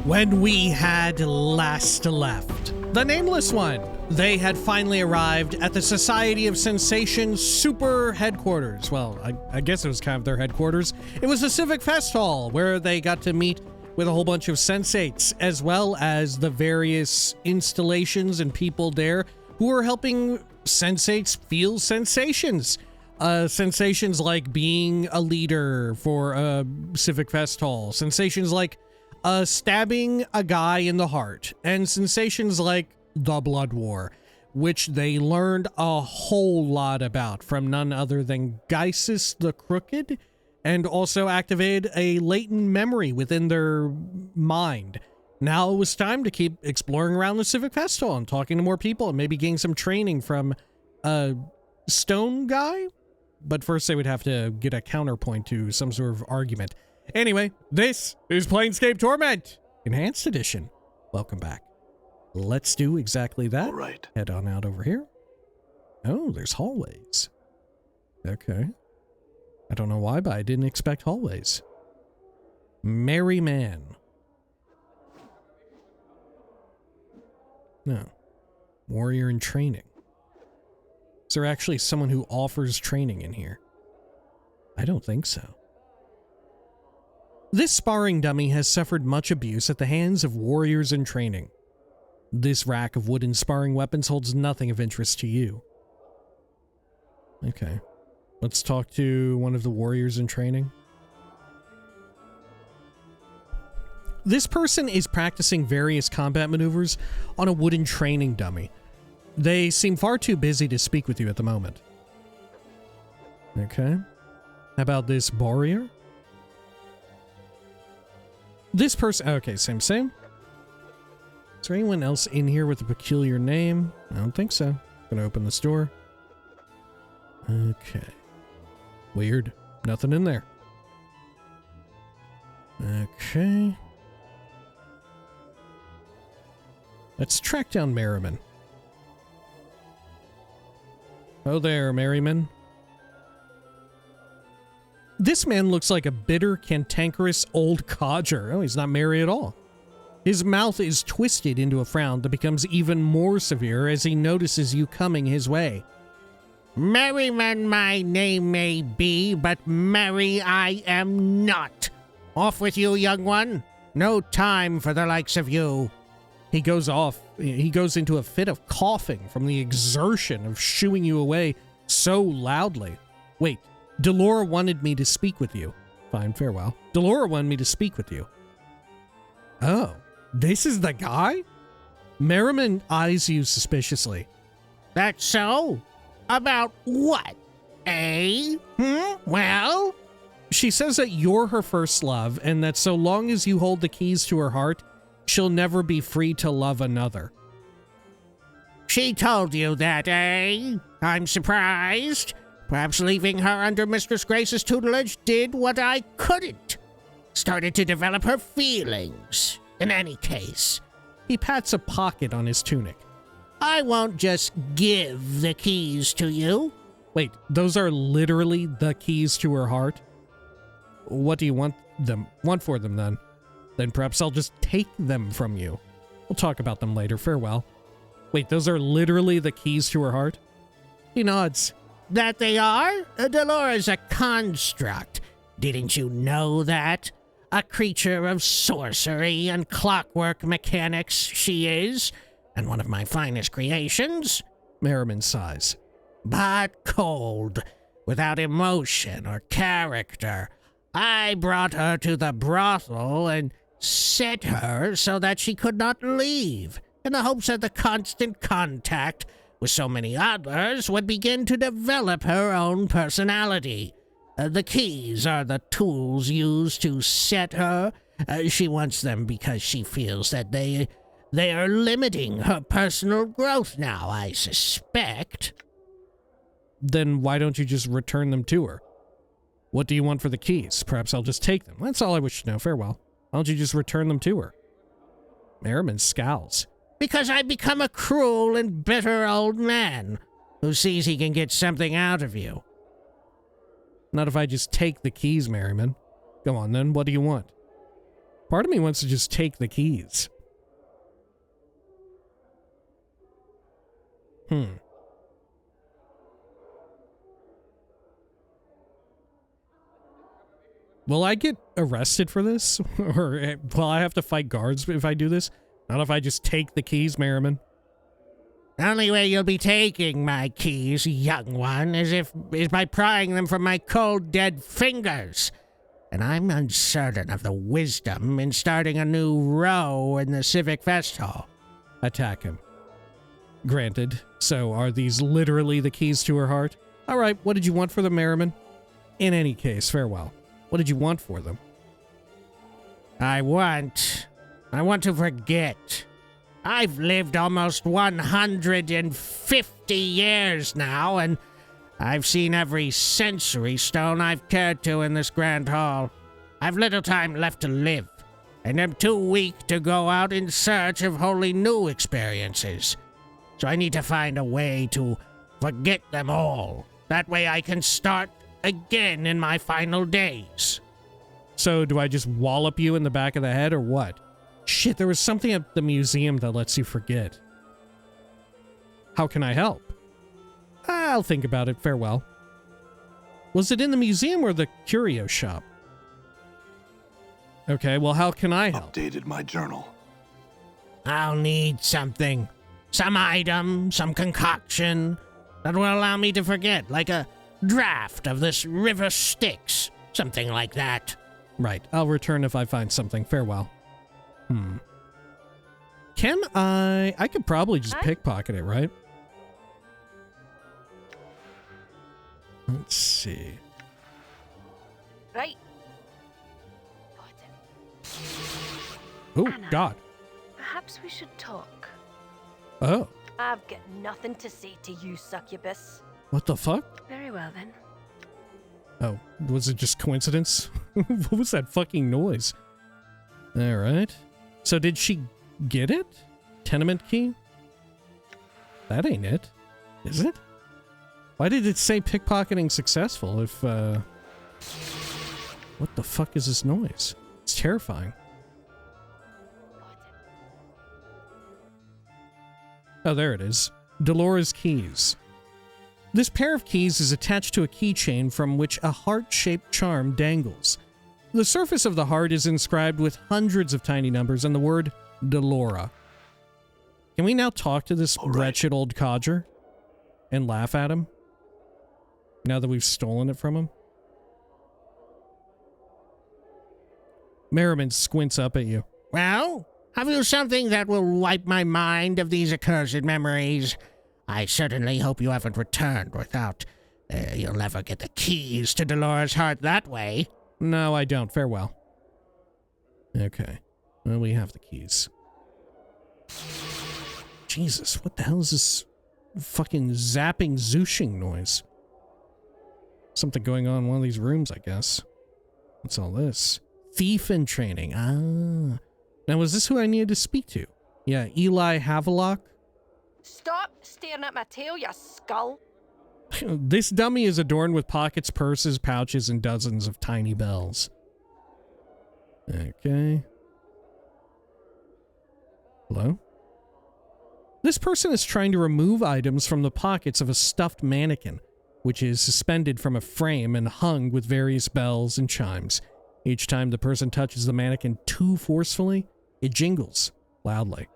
When we had last left, the Nameless One, they had finally arrived at the Society of Sensation super headquarters. Well, I guess it was kind of their headquarters. It was the Civic Festhall, where they got to meet with a whole bunch of sensates, as well as the various installations and people there who are helping sensates feel sensations. Sensations like being a leader for a Civic Festhall. Sensations like stabbing a guy in the heart, and sensations like the Blood War, which they learned a whole lot about from none other than Geisis the Crooked, and also activated a latent memory within their mind. Now it was time to keep exploring around the Civic Festhall and talking to more people and maybe getting some training from a stone guy. But first they would have to get a counterpoint to some sort of argument. Anyway, this is Planescape Torment, Enhanced Edition. Welcome back. Let's do exactly that. All right. Head on out over here. Oh, there's hallways. Okay. I don't know why, but I didn't expect hallways. Merry Man. No. Warrior in training. Is there actually someone who offers training in here? I don't think so. This sparring dummy has suffered much abuse at the hands of warriors in training. This rack of wooden sparring weapons holds nothing of interest to you. Okay. Let's talk to one of the warriors in training. This person is practicing various combat maneuvers on a wooden training dummy. They seem far too busy to speak with you at the moment. Okay. How about this warrior? This person... Okay, same. Is there anyone else in here with a peculiar name? I don't think so. Gonna open this door. Okay. Weird. Nothing in there. Okay. Let's track down Merriman. Oh there, Merriman. This man looks like a bitter, cantankerous old codger. Oh, he's not merry at all. His mouth is twisted into a frown that becomes even more severe as he notices you coming his way. Merriman my name may be, but merry I am not. Off with you, young one. No time for the likes of you. He goes off. He goes into a fit of coughing from the exertion of shooing you away so loudly. Wait, Delora wanted me to speak with you. Fine, farewell. Delora wanted me to speak with you. Oh, this is the guy? Merriman eyes you suspiciously. That's so? About what? Eh? Well? She says that you're her first love, and that so long as you hold the keys to her heart, she'll never be free to love another. She told you that, eh? I'm surprised. Perhaps leaving her under Mistress Grace's tutelage did what I couldn't. Started to develop her feelings. In any case, he pats a pocket on his tunic. I won't just give the keys to you. Wait, those are literally the keys to her heart? What do you want for them then? Then perhaps I'll just take them from you. We'll talk about them later. Farewell. Wait, those are literally the keys to her heart? He nods. That they are? Delora's a construct. Didn't you know that? A creature of sorcery and clockwork mechanics she is, and one of my finest creations. Merriman sighs. But cold, without emotion or character. I brought her to the brothel and set her so that she could not leave, in the hopes that the constant contact with so many others would begin to develop her own personality. The keys are the tools used to set her. She wants them because she feels that they are limiting her personal growth now, I suspect. Then why don't you just return them to her? What do you want for the keys? Perhaps I'll just take them. That's all I wish to know. Farewell. Why don't you just return them to her? Merriman scowls. Because I've become a cruel and bitter old man who sees he can get something out of you. Not if I just take the keys, Merriman. Go on then, what do you want? Part of me wants to just take the keys. Will I get arrested for this? Or will I have to fight guards if I do this? Not if I just take the keys, Merriman. The only way you'll be taking my keys, young one, is by prying them from my cold, dead fingers. And I'm uncertain of the wisdom in starting a new row in the Civic Festhall. Attack him. Granted. So are these literally the keys to her heart? All right, what did you want for them, Merriman? In any case, farewell. What did you want for them? I want to forget. I've lived almost 150 years now, and I've seen every sensory stone I've cared to in this grand hall. I've little time left to live, and am too weak to go out in search of wholly new experiences. So I need to find a way to forget them all. That way I can start again in my final days. So do I just wallop you in the back of the head or what? Shit, there was something at the museum that lets you forget. How can I help? I'll think about it. Farewell. Was it in the museum or the curio shop? Okay, well, how can I help? Updated my journal. I'll need something. Some item, some concoction that will allow me to forget, like a draft of this river Styx. Something like that. Right, I'll return if I find something. Farewell. Can I could probably just pickpocket it, right? Let's see. Right. Oh, Anna, God. Perhaps we should talk. Oh. I've got nothing to say to you, succubus. What the fuck? Very well, then. Oh, was it just coincidence? What was that fucking noise? All right. So did she get it? Tenement key? That ain't it. Is it? Why did it say pickpocketing successful if, What the fuck is this noise? It's terrifying. Oh, there it is. Dolores keys. This pair of keys is attached to a keychain from which a heart-shaped charm dangles. The surface of the heart is inscribed with hundreds of tiny numbers and the word Delora. Can we now talk to this wretched old codger and laugh at him? Now that we've stolen it from him? Merriman squints up at you. Well, have you something that will wipe my mind of these accursed memories? I certainly hope you haven't returned without... you'll never get the keys to Dolores' heart that way. No, I don't. Farewell. Okay. Well, we have the keys. Jesus, what the hell is this fucking zapping, zooshing noise? Something going on in one of these rooms, I guess. What's all this? Thief in training. Ah. Now, was this who I needed to speak to? Yeah, Eli Havelock? Stop staring at my tail, you skull. This dummy is adorned with pockets, purses, pouches, and dozens of tiny bells. Okay. Hello? This person is trying to remove items from the pockets of a stuffed mannequin, which is suspended from a frame and hung with various bells and chimes. Each time the person touches the mannequin too forcefully, it jingles loudly.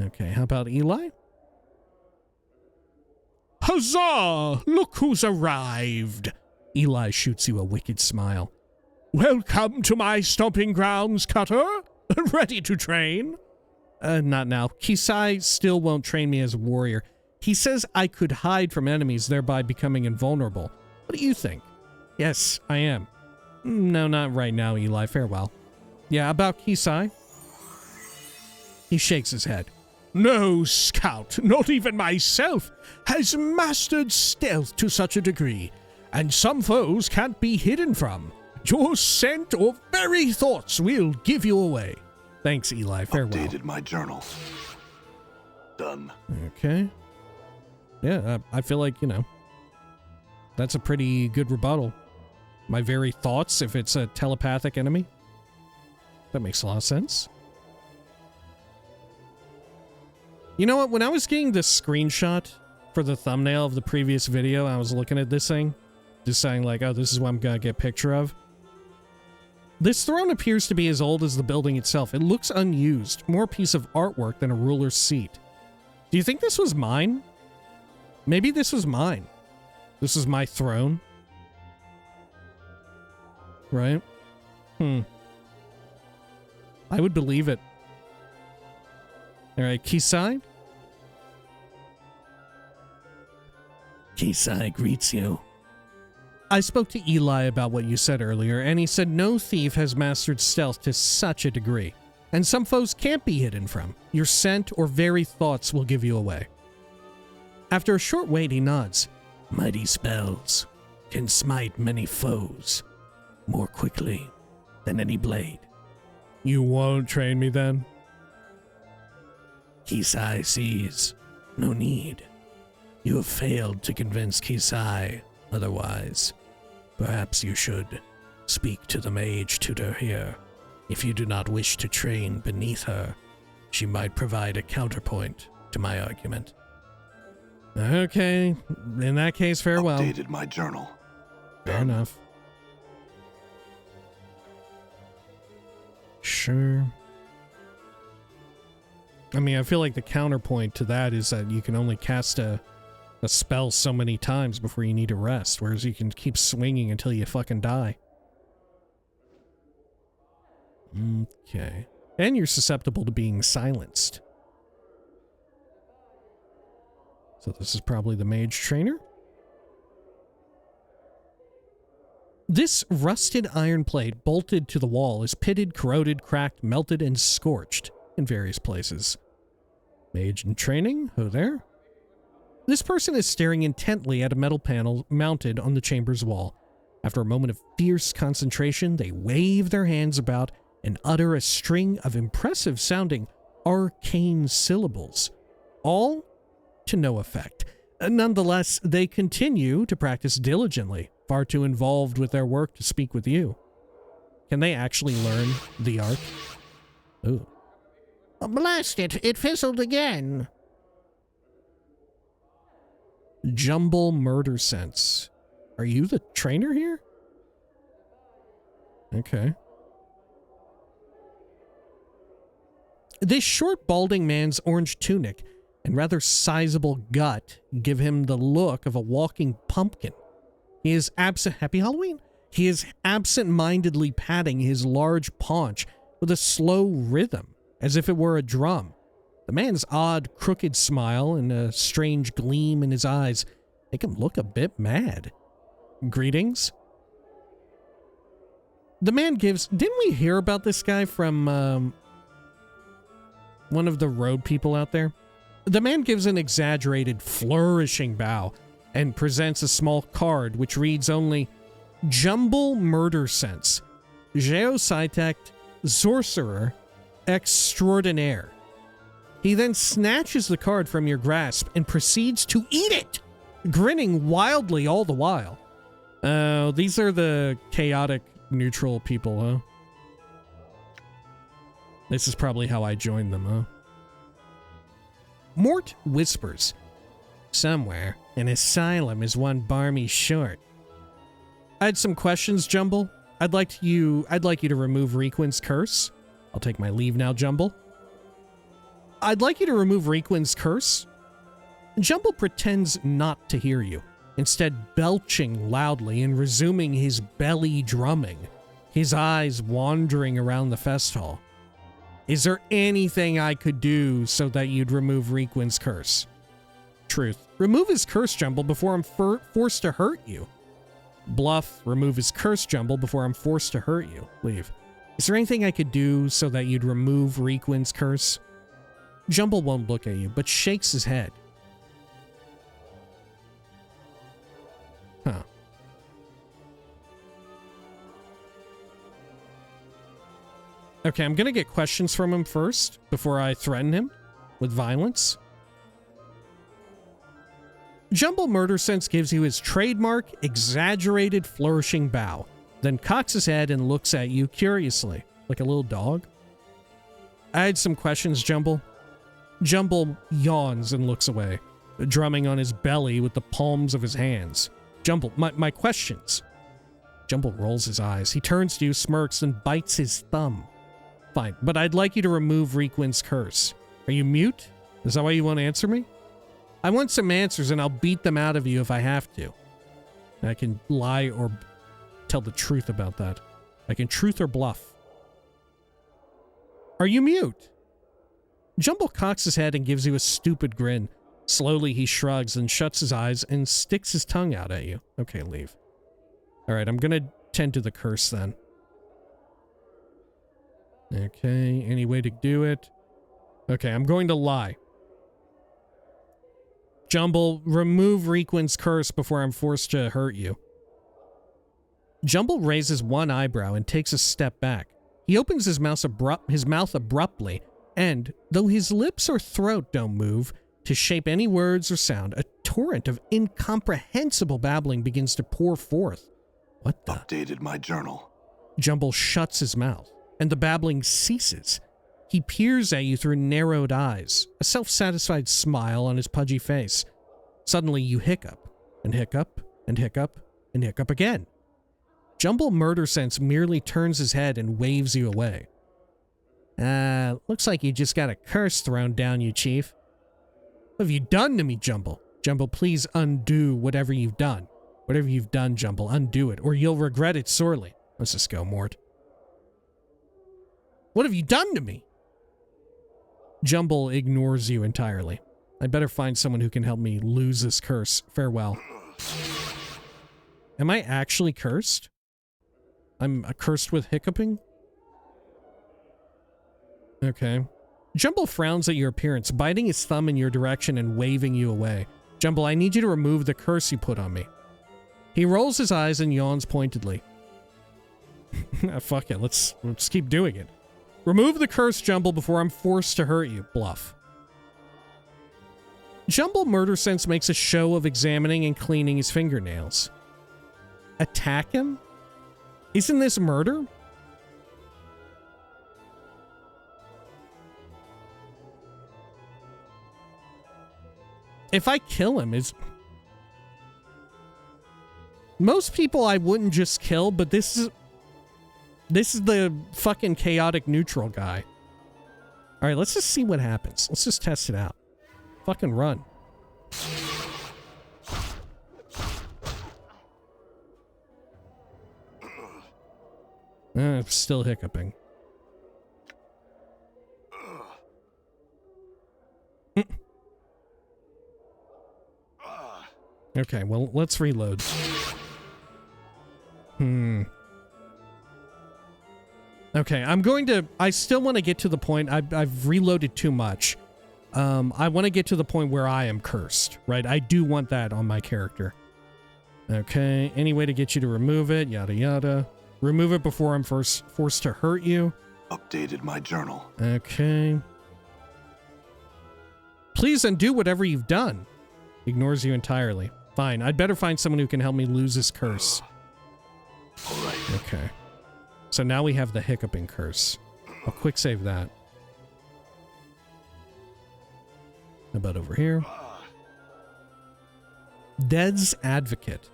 Okay, how about Eli? Huzzah! Look who's arrived! Eli shoots you a wicked smile. Welcome to my stomping grounds, Cutter. Ready to train? Not now. Kisai still won't train me as a warrior. He says I could hide from enemies, thereby becoming invulnerable. What do you think? Yes, I am. No, not right now, Eli. Farewell. Yeah, about Kisai? He shakes his head. No scout, not even myself, has mastered stealth to such a degree, and some foes can't be hidden from. Your scent or very thoughts will give you away. Thanks, Eli. Farewell. Updated my journal. Done. Okay. Yeah, I feel like, you know, that's a pretty good rebuttal. My very thoughts, if it's a telepathic enemy. That makes a lot of sense. You know what? When I was getting this screenshot for the thumbnail of the previous video, I was looking at this thing, just saying like, oh, this is what I'm gonna get a picture of. This throne appears to be as old as the building itself. It looks unused, more a piece of artwork than a ruler's seat. Do you think this was mine? Maybe this was mine. This is my throne. Right? I would believe it. Alright, Kisai? Kisai greets you. I spoke to Eli about what you said earlier, and he said no thief has mastered stealth to such a degree, and some foes can't be hidden from. Your scent or very thoughts will give you away. After a short wait, he nods. Mighty spells can smite many foes more quickly than any blade. You won't train me then? Kisai sees no need. You have failed to convince Kisai otherwise. Perhaps you should speak to the mage tutor here. If you do not wish to train beneath her, she might provide a counterpoint to my argument. Okay, in that case, farewell. Updated my journal. Fair enough. Sure. I mean, I feel like the counterpoint to that is that you can only cast a spell so many times before you need to rest, whereas you can keep swinging until you fucking die. Okay. And you're susceptible to being silenced. So this is probably the mage trainer. This rusted iron plate bolted to the wall is pitted, corroded, cracked, melted, and scorched in various places. Mage in training? Who there? This person is staring intently at a metal panel mounted on the chamber's wall. After a moment of fierce concentration, they wave their hands about and utter a string of impressive-sounding arcane syllables, all to no effect. Nonetheless, they continue to practice diligently, far too involved with their work to speak with you. Can they actually learn the art? Ooh. Blast it, it fizzled again. Jumble Murdersense. Are you the trainer here? Okay. This short, balding man's orange tunic and rather sizable gut give him the look of a walking pumpkin. He is Happy Halloween? He is absent-mindedly patting his large paunch with a slow rhythm, as if it were a drum. The man's odd, crooked smile and a strange gleam in his eyes make him look a bit mad. Greetings? The man gives... Didn't we hear about this guy from, one of the road people out there? The man gives an exaggerated, flourishing bow and presents a small card which reads only, Jumble Murdersense, Geopsytect, Sorcerer, Extraordinaire. He then snatches the card from your grasp and proceeds to eat it, grinning wildly all the while. Oh, these are the chaotic neutral people, huh? This is probably how I joined them, huh? Mort whispers, somewhere an asylum is one barmy short. I had some questions, Jumble. I'd like you to remove Requin's curse. I'll take my leave now, Jumble. I'd like you to remove Requin's curse. Jumble pretends not to hear you, instead belching loudly and resuming his belly drumming, his eyes wandering around the Festhall. Is there anything I could do so that you'd remove Requin's curse? Truth. Remove his curse, Jumble, before I'm forced to hurt you. Bluff. Remove his curse, Jumble, before I'm forced to hurt you. Leave. Is there anything I could do so that you'd remove Requin's curse? Jumble won't look at you, but shakes his head. Huh. Okay, I'm gonna get questions from him first, before I threaten him with violence. Jumble Murdersense gives you his trademark, exaggerated, flourishing bow, then cocks his head and looks at you curiously. Like a little dog? I had some questions, Jumble. Jumble yawns and looks away, drumming on his belly with the palms of his hands. Jumble, my questions. Jumble rolls his eyes. He turns to you, smirks, and bites his thumb. Fine, but I'd like you to remove Requin's curse. Are you mute? Is that why you won't answer me? I want some answers, and I'll beat them out of you if I have to. I can lie or tell the truth about that. I can truth or bluff. Are you mute? Jumble cocks his head and gives you a stupid grin. Slowly, he shrugs and shuts his eyes and sticks his tongue out at you. Okay, leave. Alright, I'm gonna tend to the curse then. Okay, any way to do it? Okay, I'm going to lie. Jumble, remove Requin's curse before I'm forced to hurt you. Jumble raises one eyebrow and takes a step back. He opens his mouth abruptly, and, though his lips or throat don't move to shape any words or sound, a torrent of incomprehensible babbling begins to pour forth. What the? Updated my journal. Jumble shuts his mouth, and the babbling ceases. He peers at you through narrowed eyes, a self-satisfied smile on his pudgy face. Suddenly you hiccup, and hiccup, and hiccup, and hiccup again. Jumble Murdersense merely turns his head and waves you away. Looks like you just got a curse thrown down you, Chief. What have you done to me, Jumble? Jumble, please undo whatever you've done. Whatever you've done, Jumble, undo it, or you'll regret it sorely. Let's just go, Mort. What have you done to me? Jumble ignores you entirely. I'd better find someone who can help me lose this curse. Farewell. Am I actually cursed? I'm cursed with hiccuping? Okay. Jumble frowns at your appearance, biting his thumb in your direction and waving you away. Jumble, I need you to remove the curse you put on me. He rolls his eyes and yawns pointedly. Fuck it, let's keep doing it. Remove the curse, Jumble, before I'm forced to hurt you. Bluff. Jumble Murdersense makes a show of examining and cleaning his fingernails. Attack him? Isn't this murder? If I kill him, most people I wouldn't just kill, but this is the fucking chaotic neutral guy. All right, let's just see what happens. Let's just test it out. Fucking run. Still hiccuping. Okay, well, let's reload. Okay, I still want to get to the point, I've reloaded too much. I want to get to the point where I am cursed, right? I do want that on my character. Okay, any way to get you to remove it, yada yada. Remove it before I'm forced to hurt you. Updated my journal. Okay. Please undo whatever you've done. Ignores you entirely. Fine, I'd better find someone who can help me lose this curse. All right. Okay. So now we have the hiccuping curse. I'll quick save that. How about over here? Dead's Advocate.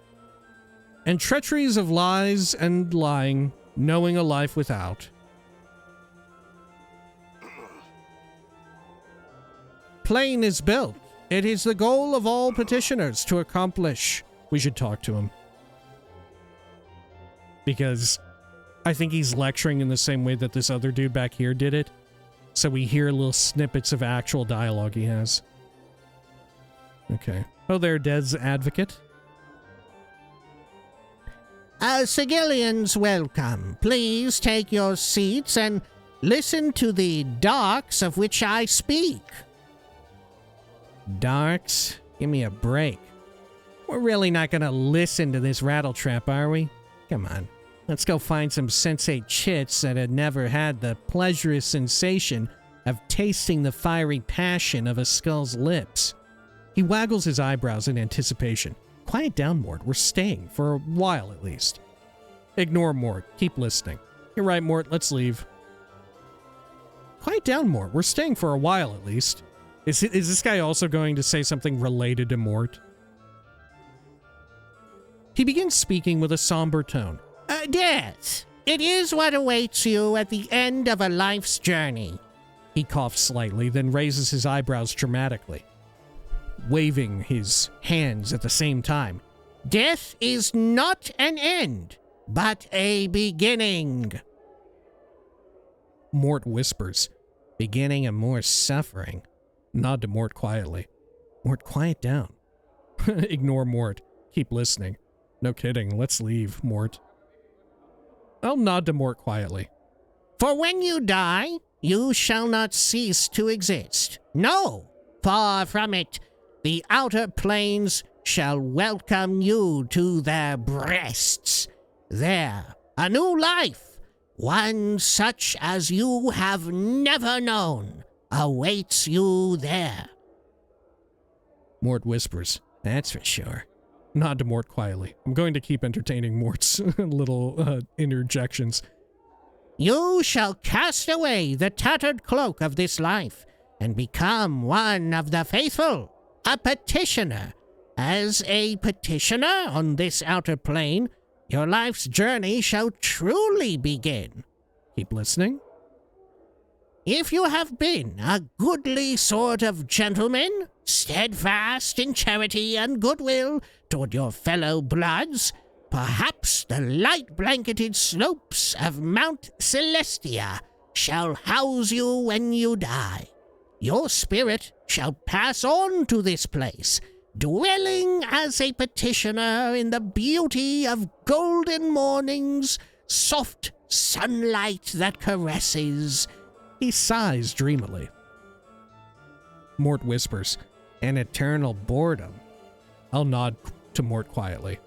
And treacheries of lies and lying, knowing a life without. Plain is built. It is the goal of all petitioners to accomplish. We should talk to him. Because I think he's lecturing in the same way that this other dude back here did it. So we hear little snippets of actual dialogue he has. Okay. Oh there, Dead's Advocate. Sigillians, welcome. Please take your seats and listen to the darks of which I speak. Darks? Give me a break. We're really not gonna listen to this rattletrap, are we? Come on. Let's go find some sensate chits that had never had the pleasurous sensation of tasting the fiery passion of a skull's lips. He waggles his eyebrows in anticipation. Quiet down, Mort. We're staying, for a while at least. Ignore Mort. Keep listening. You're right, Mort. Let's leave. quiet down, Mort. We're staying for a while, at least. Is this guy also going to say something related to Mort? He begins speaking with a somber tone. Death. It is what awaits you at the end of a life's journey. He coughs slightly, then raises his eyebrows dramatically, waving his hands at the same time. Death is not an end, but a beginning. Mort whispers, beginning of more suffering. Nod to Mort quietly. Mort, quiet down. Ignore Mort. Keep listening. No kidding. Let's leave, Mort. I'll nod to Mort quietly. For when you die, you shall not cease to exist. No, far from it. The outer planes shall welcome you to their breasts. There, a new life, one such as you have never known, awaits you there. Mort whispers, that's for sure. Nod to Mort quietly. I'm going to keep entertaining Mort's little interjections. You shall cast away the tattered cloak of this life and become one of the faithful, a petitioner. As a petitioner on this outer plane, your life's journey shall truly begin. Keep listening. If you have been a goodly sort of gentleman, steadfast in charity and goodwill toward your fellow bloods, perhaps the light-blanketed slopes of Mount Celestia shall house you when you die. Your spirit shall pass on to this place, dwelling as a petitioner in the beauty of golden mornings, soft sunlight that caresses. He sighs dreamily. Mort whispers, an eternal boredom. I'll nod to Mort quietly.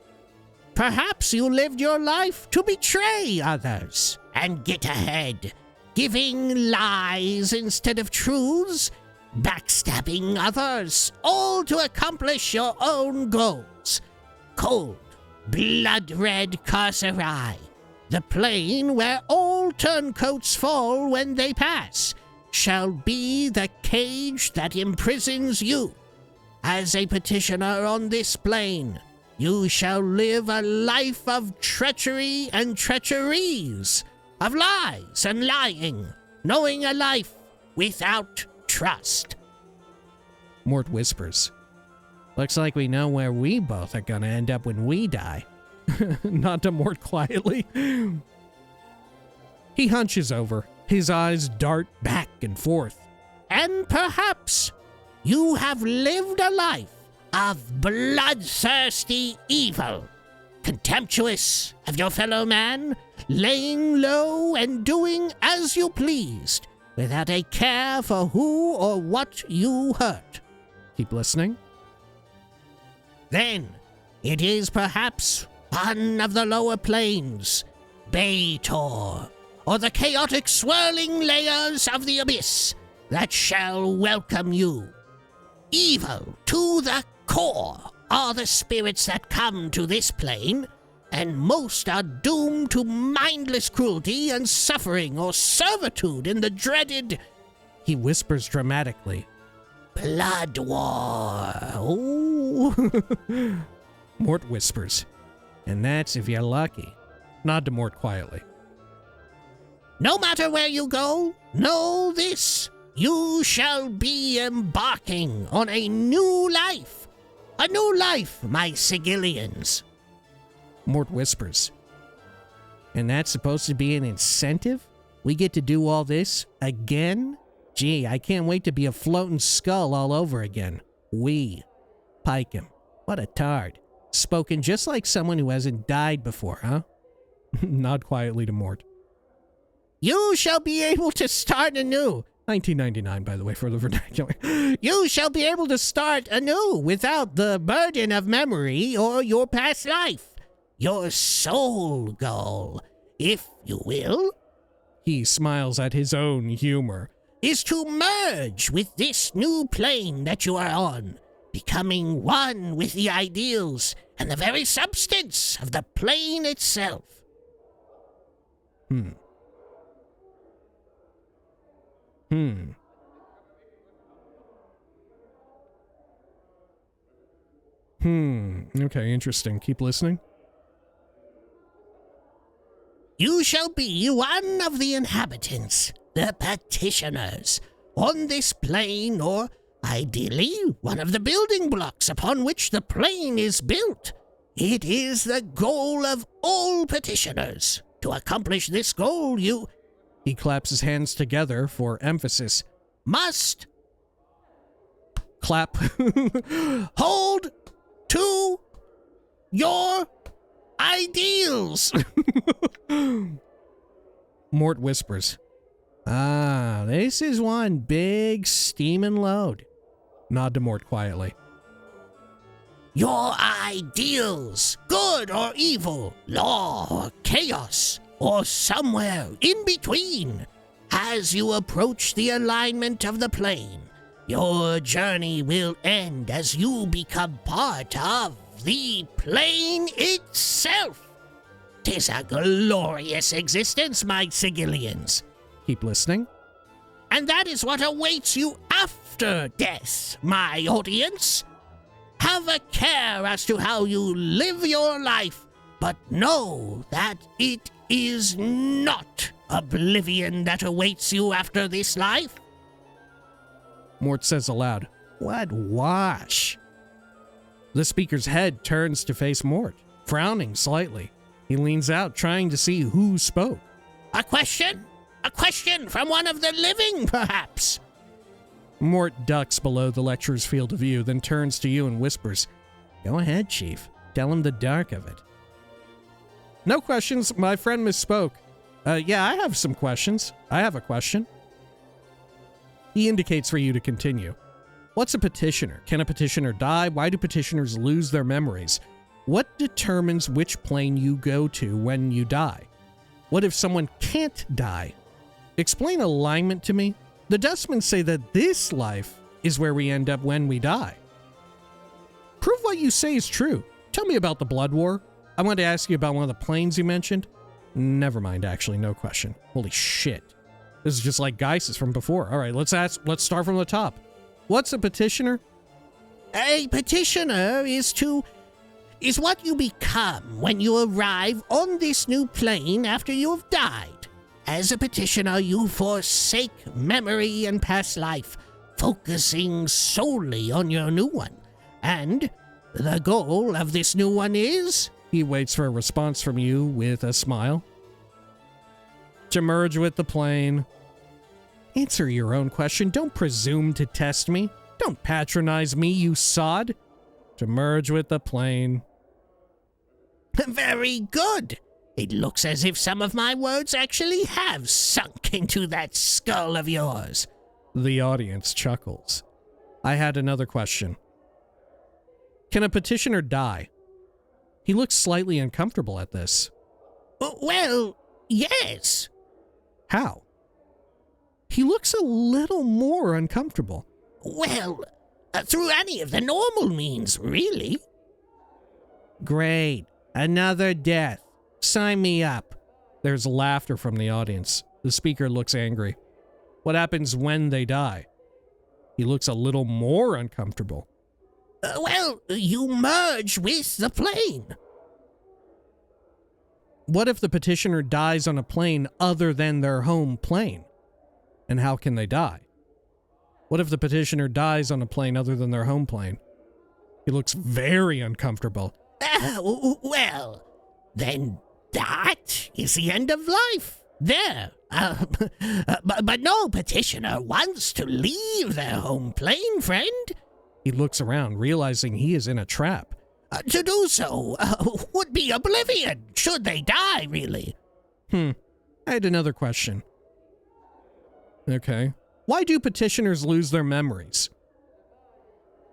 Perhaps you lived your life to betray others and get ahead, giving lies instead of truths, backstabbing others, all to accomplish your own goals. Cold, blood-red carcerai, the plane where all turncoats fall when they pass, shall be the cage that imprisons you. As a petitioner on this plane, you shall live a life of treachery and treacheries, of lies and lying, knowing a life without trust. Mort whispers, looks like we know where we both are gonna end up when we die. Nod to Mort quietly. He hunches over. His eyes dart back and forth. And perhaps you have lived a life of bloodthirsty evil, contemptuous of your fellow man, laying low and doing as you pleased, without a care for who or what you hurt. Keep listening. Then it is perhaps one of the lower planes, Baitor, or the chaotic swirling layers of the abyss, that shall welcome you. Evil to the core are the spirits that come to this plane, and most are doomed to mindless cruelty and suffering or servitude in the dreaded, he whispers dramatically, Blood War. Oh. Mort whispers, and that's if you're lucky. Nod to Mort quietly. No matter where you go, know this. You shall be embarking on a new life. A new life, my Sigillians. Mort whispers, and that's supposed to be an incentive? We get to do all this again? Gee, I can't wait to be a floating skull all over again. We. Pike him. What a tard. Spoken just like someone who hasn't died before, huh? Nod quietly to Mort. You shall be able to start anew. 1999, by the way, for the vernacular. You shall be able to start anew without the burden of memory or your past life. Your soul goal, if you will, he smiles at his own humor, is to merge with this new plane that you are on, becoming one with the ideals and the very substance of the plane itself. Okay, interesting. Keep listening. You shall be one of the inhabitants, the petitioners, on this plane, or ideally one of the building blocks upon which the plane is built. It is the goal of all petitioners. To accomplish this goal, you... He claps his hands together for emphasis. Must Clap. hold to your ideals. Mort whispers. Ah, this is one big steaming load. Nod to Mort quietly. Your ideals, good or evil, law or chaos, or somewhere in between. As you approach the alignment of the plane, your journey will end as you become part of the plane itself. 'Tis a glorious existence, my Sigillians. Keep listening. And that is what awaits you after death, my audience. Have a care as to how you live your life, but know that it is not oblivion that awaits you after this life. Mort says aloud, "What wash?" The speaker's head turns to face Mort, frowning slightly. He leans out, trying to see who spoke. A question? A question from one of the living, perhaps? Mort ducks below the lecturer's field of view, then turns to you and whispers, "Go ahead, Chief. Tell him the dark of it." "No questions. My friend misspoke. Yeah, I have some questions. I have a question." He indicates for you to continue. What's a petitioner? Can a petitioner die? Why do petitioners lose their memories? What determines which plane you go to when you die? What if someone can't die? Explain alignment to me. The Dustmen say that this life is where we end up when we die. Prove what you say is true. Tell me about the Blood War. I wanted to ask you about one of the planes you mentioned. Never mind, actually, no question. Holy shit. This is just like Geisis from before. All right, let's start from the top. What's a petitioner? A petitioner is what you become when you arrive on this new plane after you have died. As a petitioner, you forsake memory and past life, focusing solely on your new one. And the goal of this new one is... He waits for a response from you with a smile. To merge with the plane. Answer your own question. Don't presume to test me. Don't patronize me, you sod. To merge with the plane. Very good. It looks as if some of my words actually have sunk into that skull of yours. The audience chuckles. I had another question. Can a petitioner die? He looks slightly uncomfortable at this. Well, yes. How? He looks a little more uncomfortable. Well, through any of the normal means, really. Great. Another death. Sign me up. There's laughter from the audience. The speaker looks angry. What happens when they die? He looks a little more uncomfortable. Well, you merge with the plane. What if the petitioner dies on a plane other than their home plane? And how can they die? What if the petitioner dies on a plane other than their home plane? He looks very uncomfortable. Well, then that is the end of life. There. But no petitioner wants to leave their home plane, friend. He looks around, realizing he is in a trap. To do so would be oblivion, should they die, really. I had another question. Okay. Why do petitioners lose their memories?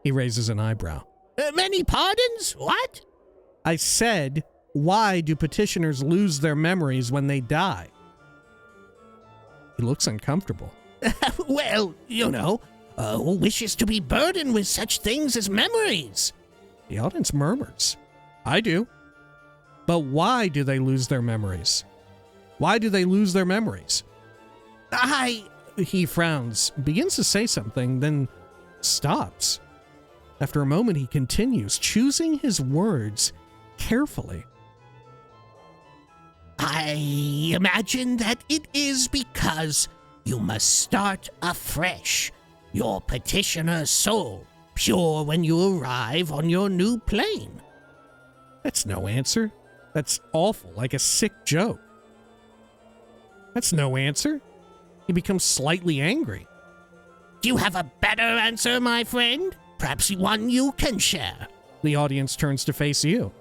He raises an eyebrow. Many pardons? What? I said, why do petitioners lose their memories when they die? He looks uncomfortable. Well, who wishes to be burdened with such things as memories? The audience murmurs. I do. But why do they lose their memories? Why do they lose their memories? He frowns, begins to say something, then stops. After a moment, he continues, choosing his words carefully. I imagine that it is because you must start afresh, your petitioner's soul, pure when you arrive on your new plane. That's no answer. That's awful, like a sick joke. That's no answer. He becomes slightly angry. Do you have a better answer, my friend? Perhaps one you can share. The audience turns to face you.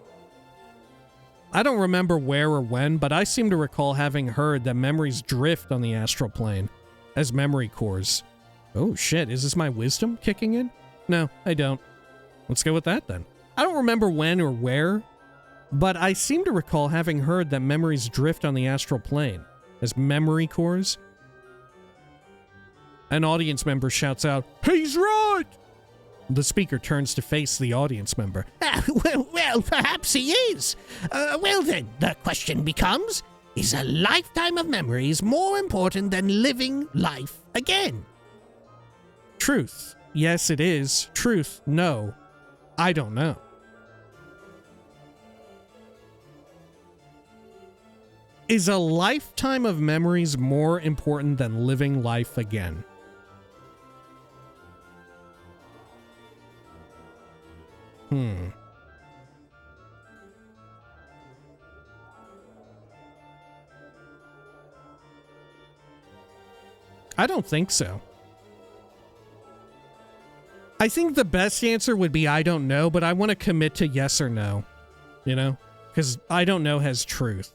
I don't remember where or when, but I seem to recall having heard that memories drift on the astral plane as memory cores. Oh shit, is this my wisdom kicking in? No, I don't. Let's go with that then. I don't remember when or where, but I seem to recall having heard that memories drift on the astral plane as memory cores. An audience member shouts out, "He's right!" The speaker turns to face the audience member. Well, perhaps he is. Well then, the question becomes, is a lifetime of memories more important than living life again? Truth. Yes, it is. Truth. No. I don't know. Is a lifetime of memories more important than living life again? I don't think so. I think the best answer would be I don't know, but I want to commit to yes or no. You know? Because I don't know has truth.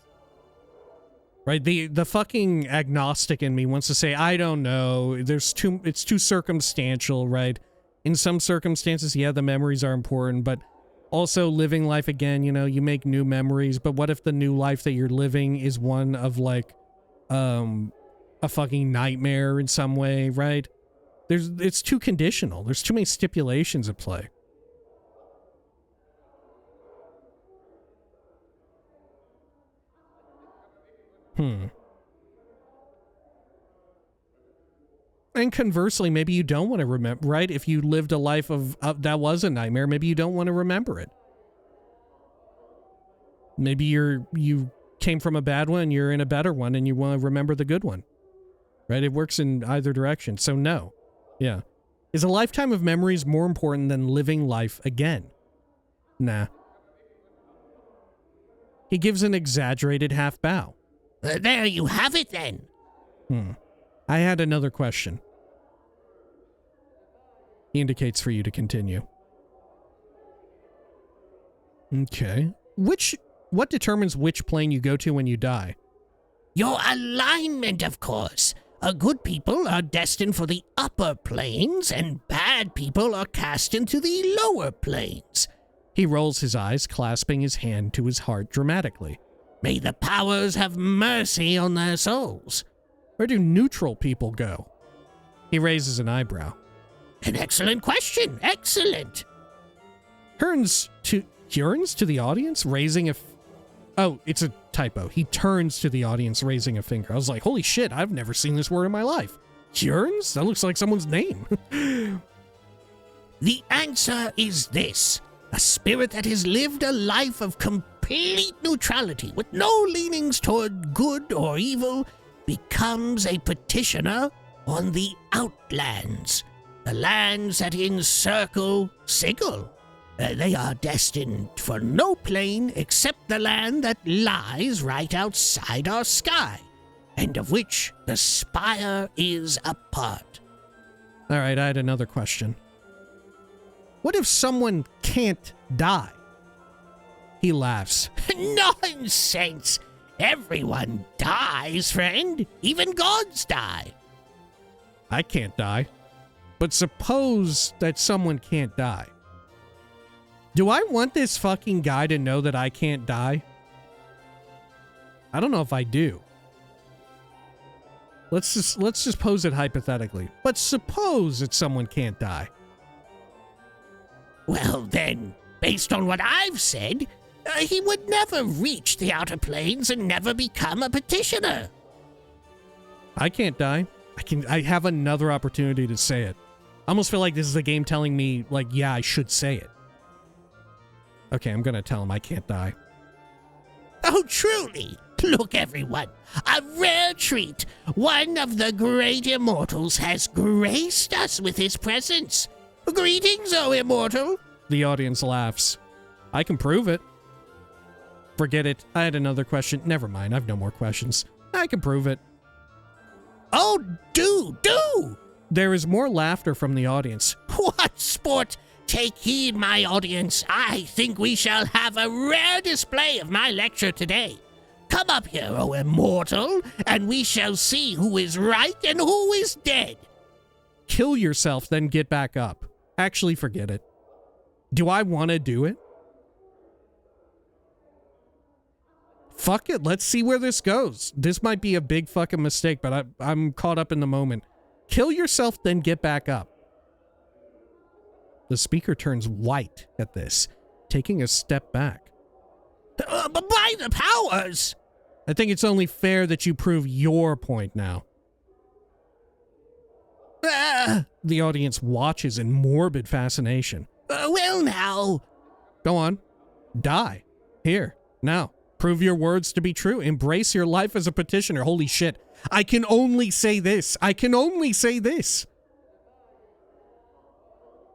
Right? The fucking agnostic in me wants to say, I don't know. It's too circumstantial, right? In some circumstances, yeah, the memories are important, but also living life again, you know, you make new memories, but what if the new life that you're living is one of like, a fucking nightmare in some way, right? It's too conditional. There's too many stipulations at play. And conversely, maybe you don't want to remember, right? If you lived a life of that was a nightmare, maybe you don't want to remember it. Maybe you came from a bad one, you're in a better one, and you want to remember the good one. Right? It works in either direction. So no. Yeah. Is a lifetime of memories more important than living life again? Nah. He gives an exaggerated half bow. There you have it then. I had another question. He indicates for you to continue. Okay. What determines which plane you go to when you die? Your alignment, of course. Good people are destined for the upper planes, and bad people are cast into the lower planes. He rolls his eyes, clasping his hand to his heart dramatically. May the powers have mercy on their souls. Where do neutral people go? He raises an eyebrow. An excellent question. Excellent. Turns to the audience, raising a... Oh, it's a typo. He turns to the audience, raising a finger. I was like, holy shit, I've never seen this word in my life. Yearns? That looks like someone's name. The answer is this. A spirit that has lived a life of complete neutrality with no leanings toward good or evil becomes a petitioner on the outlands, the lands that encircle Sigil. They are destined for no plane except the land that lies right outside our sky, and of which the spire is a part. All right, I had another question. What if someone can't die? He laughs. Nonsense! Everyone dies, friend. Even gods die. I can't die. But suppose that someone can't die. Do I want this fucking guy to know that I can't die? I don't know if I do. Let's just pose it hypothetically. But suppose that someone can't die. Well then, based on what I've said, he would never reach the outer planes and never become a petitioner. I can't die. I have another opportunity to say it. I almost feel like this is the game telling me, like, yeah, I should say it. Okay, I'm gonna tell him I can't die. Oh, truly! Look, everyone, a rare treat. One of the great immortals has graced us with his presence. Greetings, O immortal! The audience laughs. I can prove it. Forget it. I had another question. Never mind, I have no more questions. I can prove it. Oh, do! There is more laughter from the audience. What sport! Take heed, my audience. I think we shall have a rare display of my lecture today. Come up here, O immortal, and we shall see who is right and who is dead. Kill yourself, then get back up. Actually, forget it. Do I want to do it? Fuck it, let's see where this goes. This might be a big fucking mistake, but I'm caught up in the moment. Kill yourself, then get back up. The speaker turns white at this, taking a step back. By the powers! I think it's only fair that you prove your point now. The audience watches in morbid fascination. Well now. Go on. Die. Here. Now. Prove your words to be true. Embrace your life as a petitioner. Holy shit. I can only say this. I can only say this.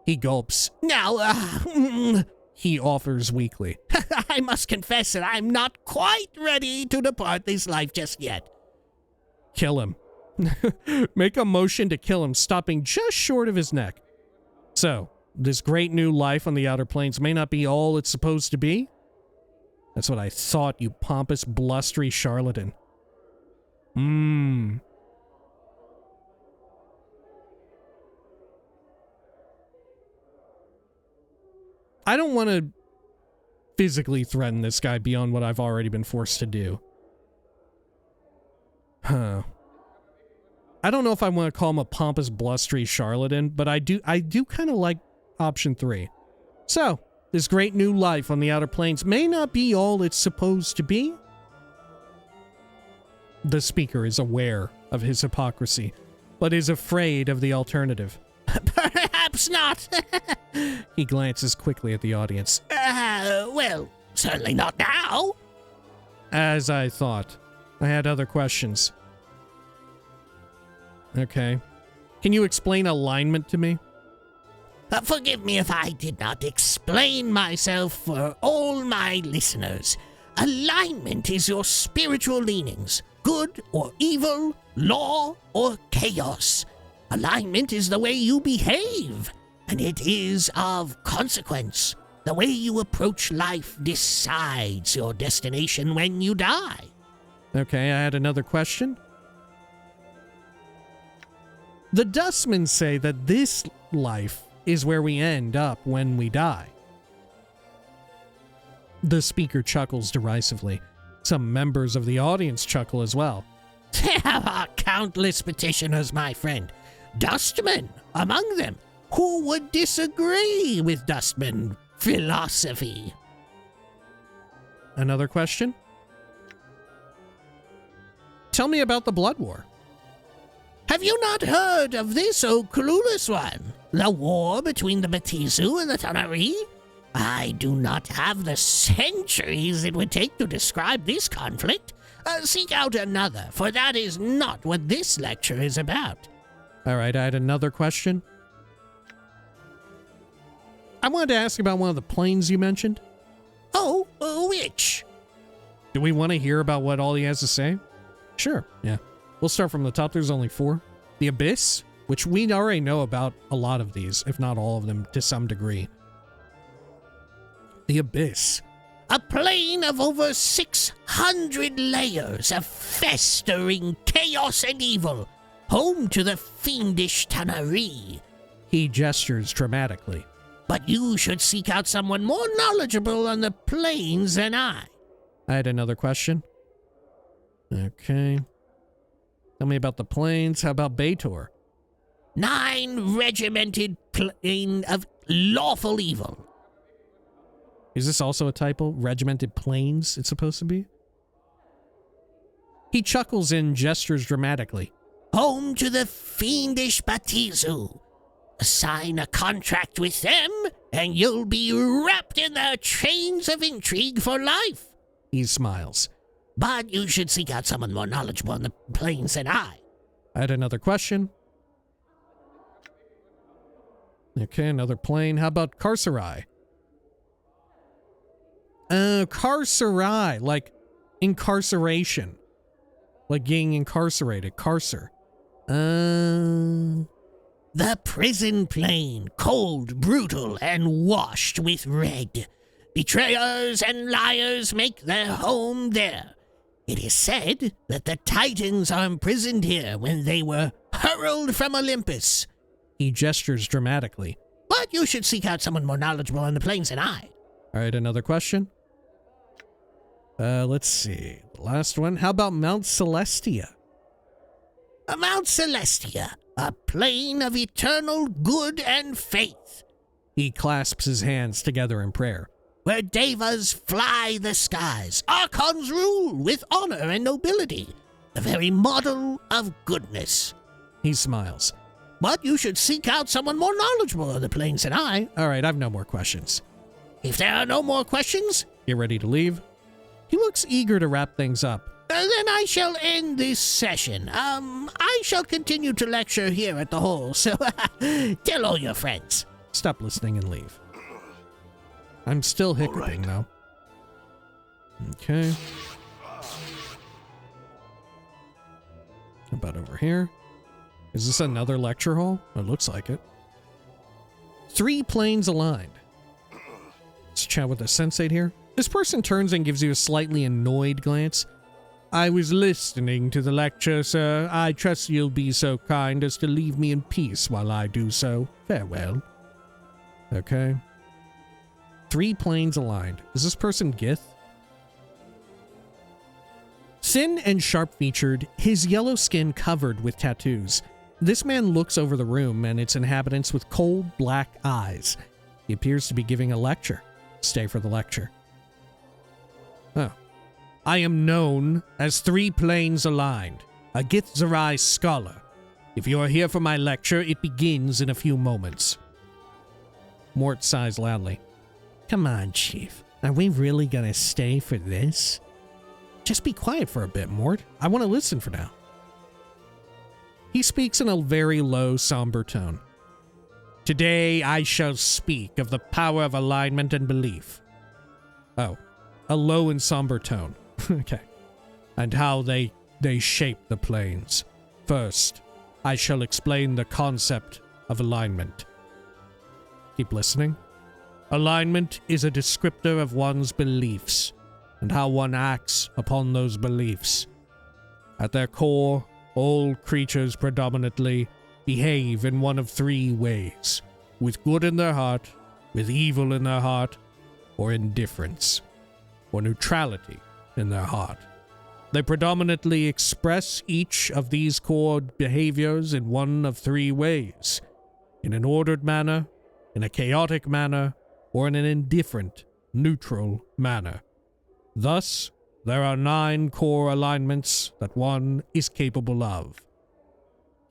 He gulps. Now, he offers weakly. I must confess that I'm not quite ready to depart this life just yet. Kill him. Make a motion to kill him, stopping just short of his neck. So, this great new life on the Outer Planes may not be all it's supposed to be? That's what I thought, you pompous, blustery charlatan. I don't want to physically threaten this guy beyond what I've already been forced to do. Huh. I don't know if I want to call him a pompous, blustery charlatan, but I do kind of like option 3. So, this great new life on the Outer Planes may not be all it's supposed to be. The speaker is aware of his hypocrisy, but is afraid of the alternative. Perhaps not. He glances quickly at the audience. Well, certainly not now. As I thought. I had other questions. Okay. Can you explain alignment to me? Forgive me if I did not explain myself for all my listeners. Alignment is your spiritual leanings, good or evil, law or chaos. Alignment is the way you behave, and it is of consequence. The way you approach life decides your destination when you die. Okay, I had another question. The Dustmen say that this life is where we end up when we die. The speaker chuckles derisively. Some members of the audience chuckle as well. There are countless petitioners, my friend. Dustmen among them. Who would disagree with Dustman philosophy? Another question? Tell me about the Blood War. Have you not heard of this, O clueless one? The war between the Batizu and the Tanari? I do not have the centuries it would take to describe this conflict. Seek out another, for that is not what this lecture is about. All right, I had another question. I wanted to ask about one of the planes you mentioned. Oh, which? Do we want to hear about what all he has to say? Sure, yeah. We'll start from the top. There's only 4. The Abyss, which we already know about a lot of these, if not all of them, to some degree. The Abyss. A plane of over 600 layers of festering chaos and evil, home to the fiendish Tanari. He gestures dramatically. But you should seek out someone more knowledgeable on the planes than I. I had another question. Okay. Tell me about the planes. How about Baator? 9 regimented plane of lawful evil. Is this also a typo? Regimented planes, it's supposed to be? He chuckles and gestures dramatically. home to the fiendish Batizu. Sign a contract with them, and you'll be wrapped in their chains of intrigue for life. He smiles. But you should seek out someone more knowledgeable in the planes than I. I had another question. Okay, another plane. How about Carcerai? Carcerai, like incarceration. Like getting incarcerated. Carcer. The prison plane, cold, brutal, and washed with red. Betrayers and liars make their home there. It is said that the Titans are imprisoned here when they were hurled from Olympus. He gestures dramatically. But you should seek out someone more knowledgeable on the planes than I. All right, another question. Let's see. The last one. How about Mount Celestia? Mount Celestia, a plane of eternal good and faith. He clasps his hands together in prayer. Where devas fly the skies, archons rule with honor and nobility, the very model of goodness. He smiles. But you should seek out someone more knowledgeable on the planes than I. All right, I've no more questions. If there are no more questions, get ready to leave. He looks eager to wrap things up. Then I shall end this session. I shall continue to lecture here at the Hall, so tell all your friends. Stop listening and leave. I'm still hiccuping, though. Okay. How about over here? Is this another lecture hall? It looks like it. 3 planes aligned. Let's chat with the sensate here. This person turns and gives you a slightly annoyed glance. I was listening to the lecture, sir. I trust you'll be so kind as to leave me in peace while I do so. Farewell. Okay. 3 planes aligned. Is this person Gith? Thin and sharp-featured, his yellow skin covered with tattoos. This man looks over the room and its inhabitants with cold, black eyes. He appears to be giving a lecture. Stay for the lecture. Oh. I am known as 3 Planes Aligned, a Githzerai scholar. If you are here for my lecture, it begins in a few moments. Mort sighs loudly. Come on, Chief. Are we really gonna stay for this? Just be quiet for a bit, Mort. I want to listen for now. He speaks in a very low, somber tone. Today I shall speak of the power of alignment and belief. Oh, a low and somber tone. Okay. And how they shape the planes. First, I shall explain the concept of alignment. Keep listening. Alignment is a descriptor of one's beliefs and how one acts upon those beliefs. At their core, all creatures predominantly behave in one of 3 ways: with good in their heart, with evil in their heart, or indifference, or neutrality in their heart. They predominantly express each of these core behaviors in one of 3 ways: in an ordered manner, in a chaotic manner, or in an indifferent, neutral manner. Thus, there are 9 core alignments that one is capable of.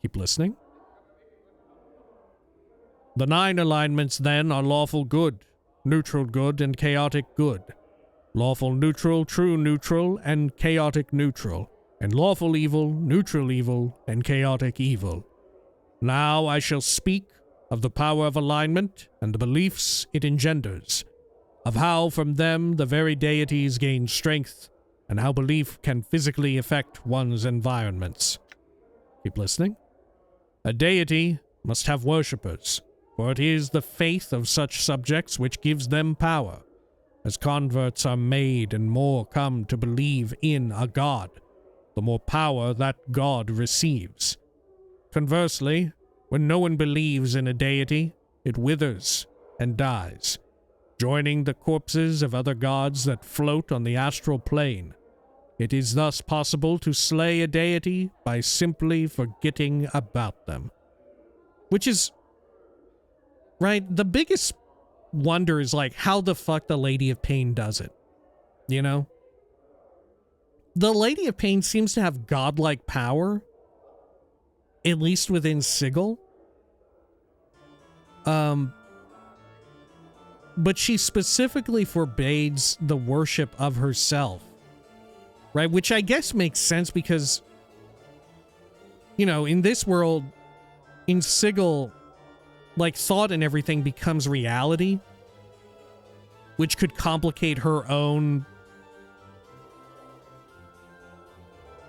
Keep listening. The 9 alignments, then, are lawful good, neutral good, and chaotic good. Lawful neutral, true neutral, and chaotic neutral. And lawful evil, neutral evil, and chaotic evil. Now I shall speak of the power of alignment and the beliefs it engenders, of how from them the very deities gain strength, and how belief can physically affect one's environments. Keep listening. A deity must have worshippers, for it is the faith of such subjects which gives them power. As converts are made and more come to believe in a god, the more power that god receives. Conversely, when no one believes in a deity, it withers and dies, joining the corpses of other gods that float on the astral plane. It is thus possible to slay a deity by simply forgetting about them. Which is, right, the biggest wonder is like how the fuck the Lady of Pain does it. You know? The Lady of Pain seems to have godlike power, at least within Sigil. But she specifically forbids the worship of herself, right? Which I guess makes sense because, you know, in this world, in Sigil, like, thought and everything becomes reality, which could complicate her own,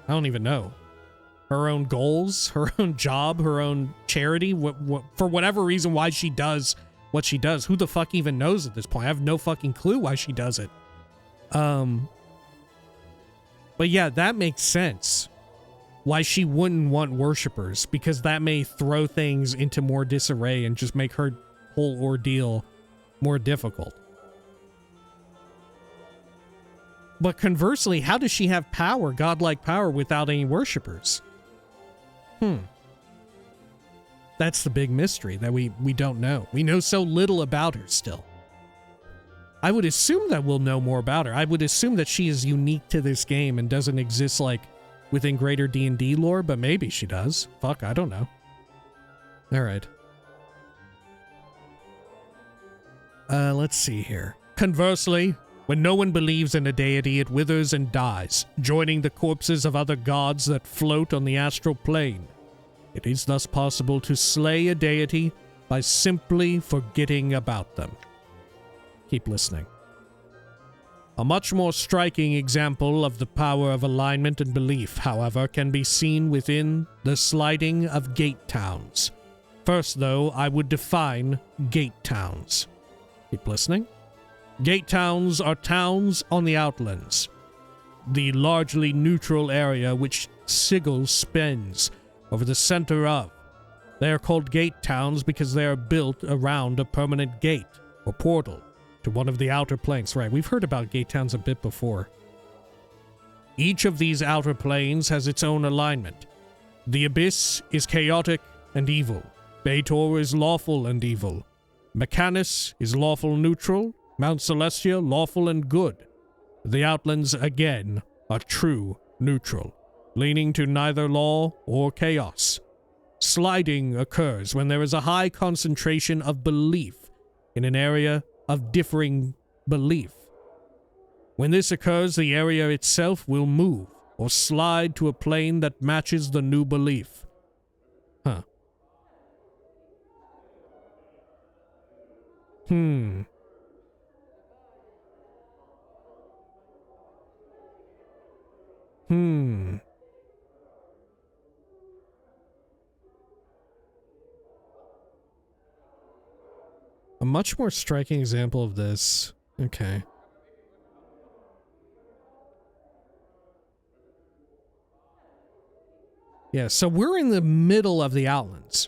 I don't even know, her own goals, her own job, her own charity, for whatever reason why she does what she does. Who the fuck even knows at this point? I have no fucking clue why she does it. But yeah, that makes sense. Why she wouldn't want worshippers, because that may throw things into more disarray and just make her whole ordeal more difficult. But conversely, how does she have power, godlike power, without any worshippers? That's the big mystery that we don't know. We know so little about her still. I would assume that we'll know more about her. I would assume that she is unique to this game and doesn't exist, like, within greater D&D lore, but maybe she does. Fuck, I don't know. Alright. Let's see here. Conversely, when no one believes in a deity, it withers and dies, joining the corpses of other gods that float on the astral plane. It is thus possible to slay a deity by simply forgetting about them. Keep listening. A much more striking example of the power of alignment and belief, however, can be seen within the sliding of gate towns. First, though, I would define gate towns. Keep listening. Gate towns are towns on the outlands, the largely neutral area which Sigil spends over the center of. They are called gate towns because they are built around a permanent gate or portal to one of the outer planes. Right, we've heard about gate towns a bit before. Each of these outer planes has its own alignment. The Abyss is chaotic and evil. Baator is lawful and evil. Mechanus is lawful neutral. Mount Celestia, lawful and good. The Outlands, again, are true neutral, leaning to neither law or chaos. Sliding occurs when there is a high concentration of belief in an area of differing belief. When this occurs, the area itself will move or slide to a plane that matches the new belief. Huh. A much more striking example of this. Okay. Yeah, so we're in the middle of the Outlands,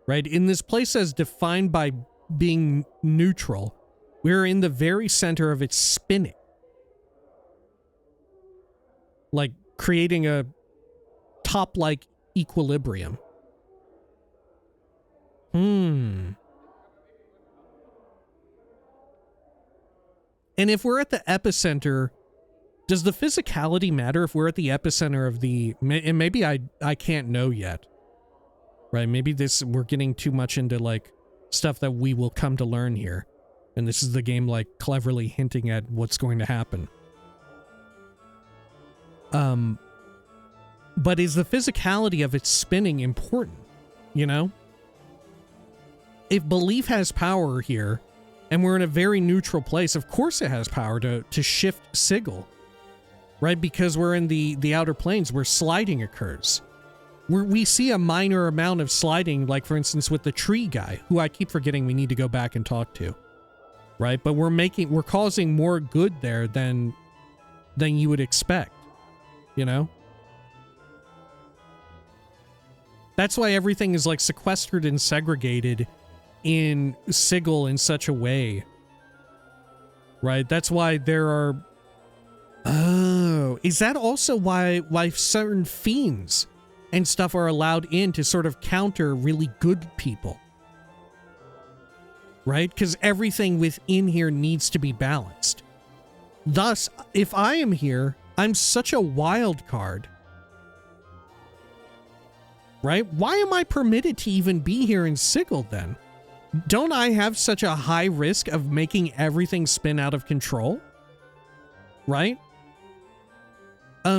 right? In this place as defined by being neutral, we're in the very center of its spinning. Like, creating a top-like equilibrium. And if we're at the epicenter, does the physicality matter if we're at the epicenter of the... And maybe I can't know yet. Right, maybe we're getting too much into, like, stuff that we will come to learn here. And this is the game, like, cleverly hinting at what's going to happen. But is the physicality of its spinning important? You know? If belief has power here, and we're in a very neutral place, of course it has power to shift Sigil. Right? Because we're in the outer planes where sliding occurs. We see a minor amount of sliding, like, for instance, with the tree guy, who I keep forgetting we need to go back and talk to. Right? But we're causing more good there than you would expect. You know? That's why everything is, like, sequestered and segregated in Sigil in such a way. Right? That's why there are... Oh, is that also why certain fiends and stuff are allowed in to sort of counter really good people? Right? Because everything within here needs to be balanced. Thus, if I am here, I'm such a wild card. right? Why am I permitted to even be here in Sigil then? Don't I have such a high risk of making everything spin out of control? Right?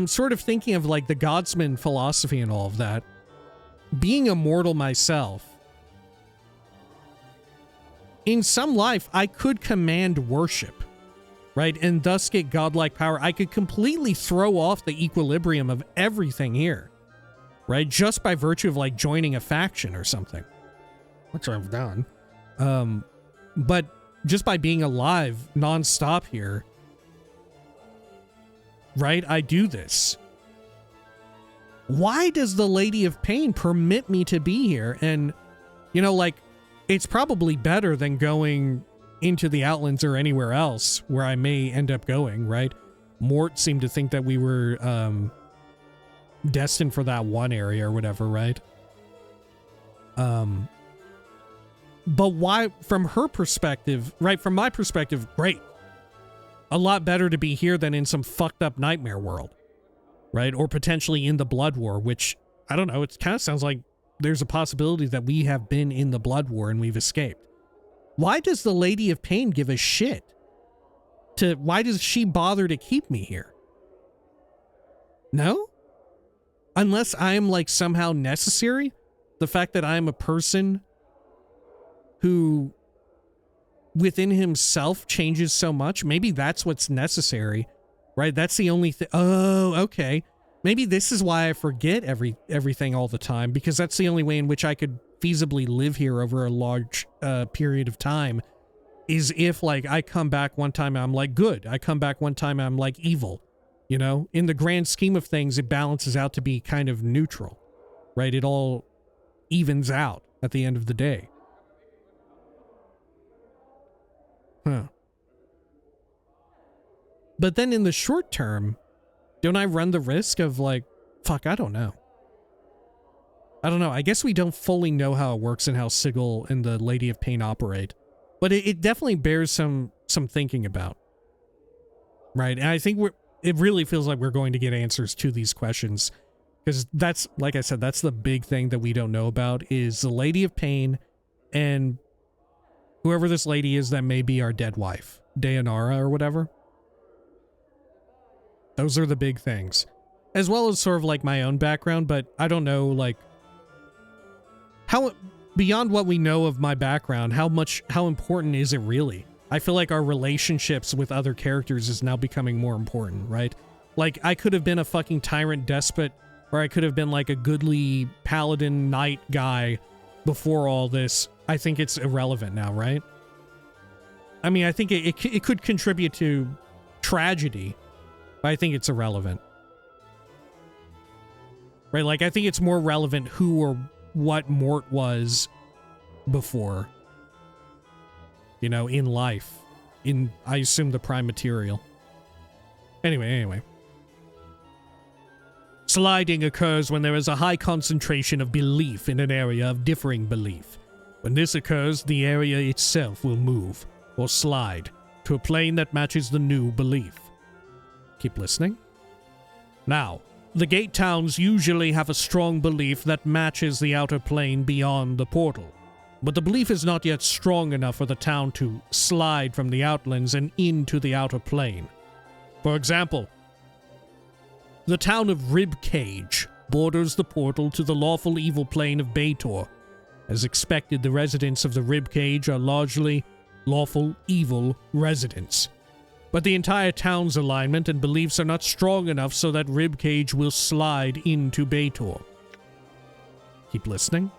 Sort of thinking of like the Godsman philosophy and all of that. Being immortal myself, in some life, I could command worship, right? And thus get godlike power. I could completely throw off the equilibrium of everything here, right? Just by virtue of like joining a faction or something, which I've done. But just by being alive nonstop here, right? I do this. Why does the Lady of Pain permit me to be here? And, you know, like, it's probably better than going into the Outlands or anywhere else where I may end up going, right? Mort seemed to think that we were, destined for that one area or whatever, right? But why, from her perspective, right? From my perspective, great. A lot better to be here than in some fucked up nightmare world, right? Or potentially in the Blood War, which, I don't know, it kind of sounds like there's a possibility that we have been in the Blood War and we've escaped. Why does the Lady of Pain give a shit? Why does she bother to keep me here? No? Unless I am like somehow necessary? The fact that I am a person who within himself changes so much, maybe that's what's necessary, right? That's the only thing. Oh, okay. Maybe this is why I forget everything all the time, because that's the only way in which I could feasibly live here over a large period of time, is if like I come back one time and I'm like good, I come back one time and I'm like evil, you know? In the grand scheme of things, it balances out to be kind of neutral, right? It all evens out at the end of the day. Huh. But then in the short term, don't I run the risk of like, fuck, I don't know. I don't know. I guess we don't fully know how it works and how Sigil and the Lady of Pain operate. But it definitely bears some thinking about. Right? And I think it really feels like we're going to get answers to these questions. Because that's, like I said, that's the big thing that we don't know about, is the Lady of Pain and whoever this lady is that may be our dead wife, Dayanara or whatever. Those are the big things. As well as sort of like my own background, but I don't know, like, how, beyond what we know of my background, how important is it really? I feel like our relationships with other characters is now becoming more important, right? Like, I could have been a fucking tyrant despot, or I could have been like a goodly paladin knight guy before all this. I think it's irrelevant now, right? I mean, I think it could contribute to tragedy, but I think it's irrelevant. Right? Like, I think it's more relevant who or what Mort was before. You know, in life. In, I assume, the prime material. Anyway. Sliding occurs when there is a high concentration of belief in an area of differing belief. When this occurs, the area itself will move, or slide, to a plane that matches the new belief. Keep listening. Now, the gate towns usually have a strong belief that matches the outer plane beyond the portal, but the belief is not yet strong enough for the town to slide from the outlands and into the outer plane. For example, the town of Ribcage borders the portal to the lawful evil plane of Baator. As expected, the residents of the Ribcage are largely lawful evil residents. But the entire town's alignment and beliefs are not strong enough so that Ribcage will slide into Baator. Keep listening.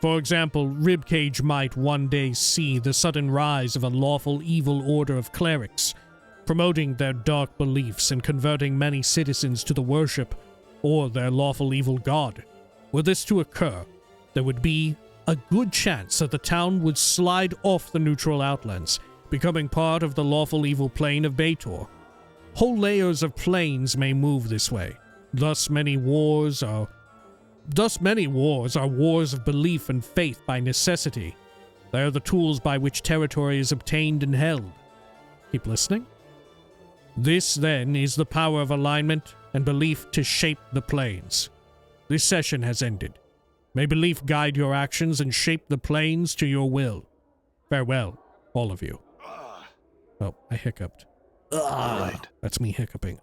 For example, Ribcage might one day see the sudden rise of a lawful evil order of clerics, promoting their dark beliefs and converting many citizens to the worship or their lawful evil god. Were this to occur, there would be a good chance that the town would slide off the neutral outlands, becoming part of the lawful evil plane of Baator. Whole layers of planes may move this way. Thus many wars are wars of belief and faith by necessity. They are the tools by which territory is obtained and held. Keep listening. This, then, is the power of alignment and belief to shape the planes. This session has ended. May belief guide your actions and shape the planes to your will. Farewell, all of you. Oh, I hiccuped. All right. That's me hiccuping.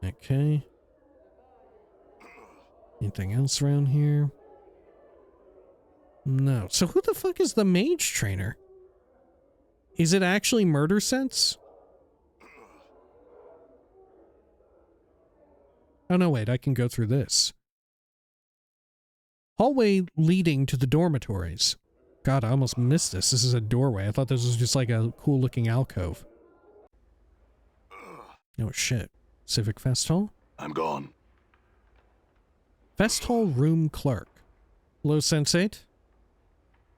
Okay. Anything else around here? No. So who the fuck is the mage trainer? Is it actually Murdersense? Oh no, wait, I can go through this. Hallway leading to the dormitories. God, I almost missed this. This is a doorway. I thought this was just like a cool looking alcove. Oh shit. Civic Festhall? I'm gone. Festhall room clerk. Hello, Sensate?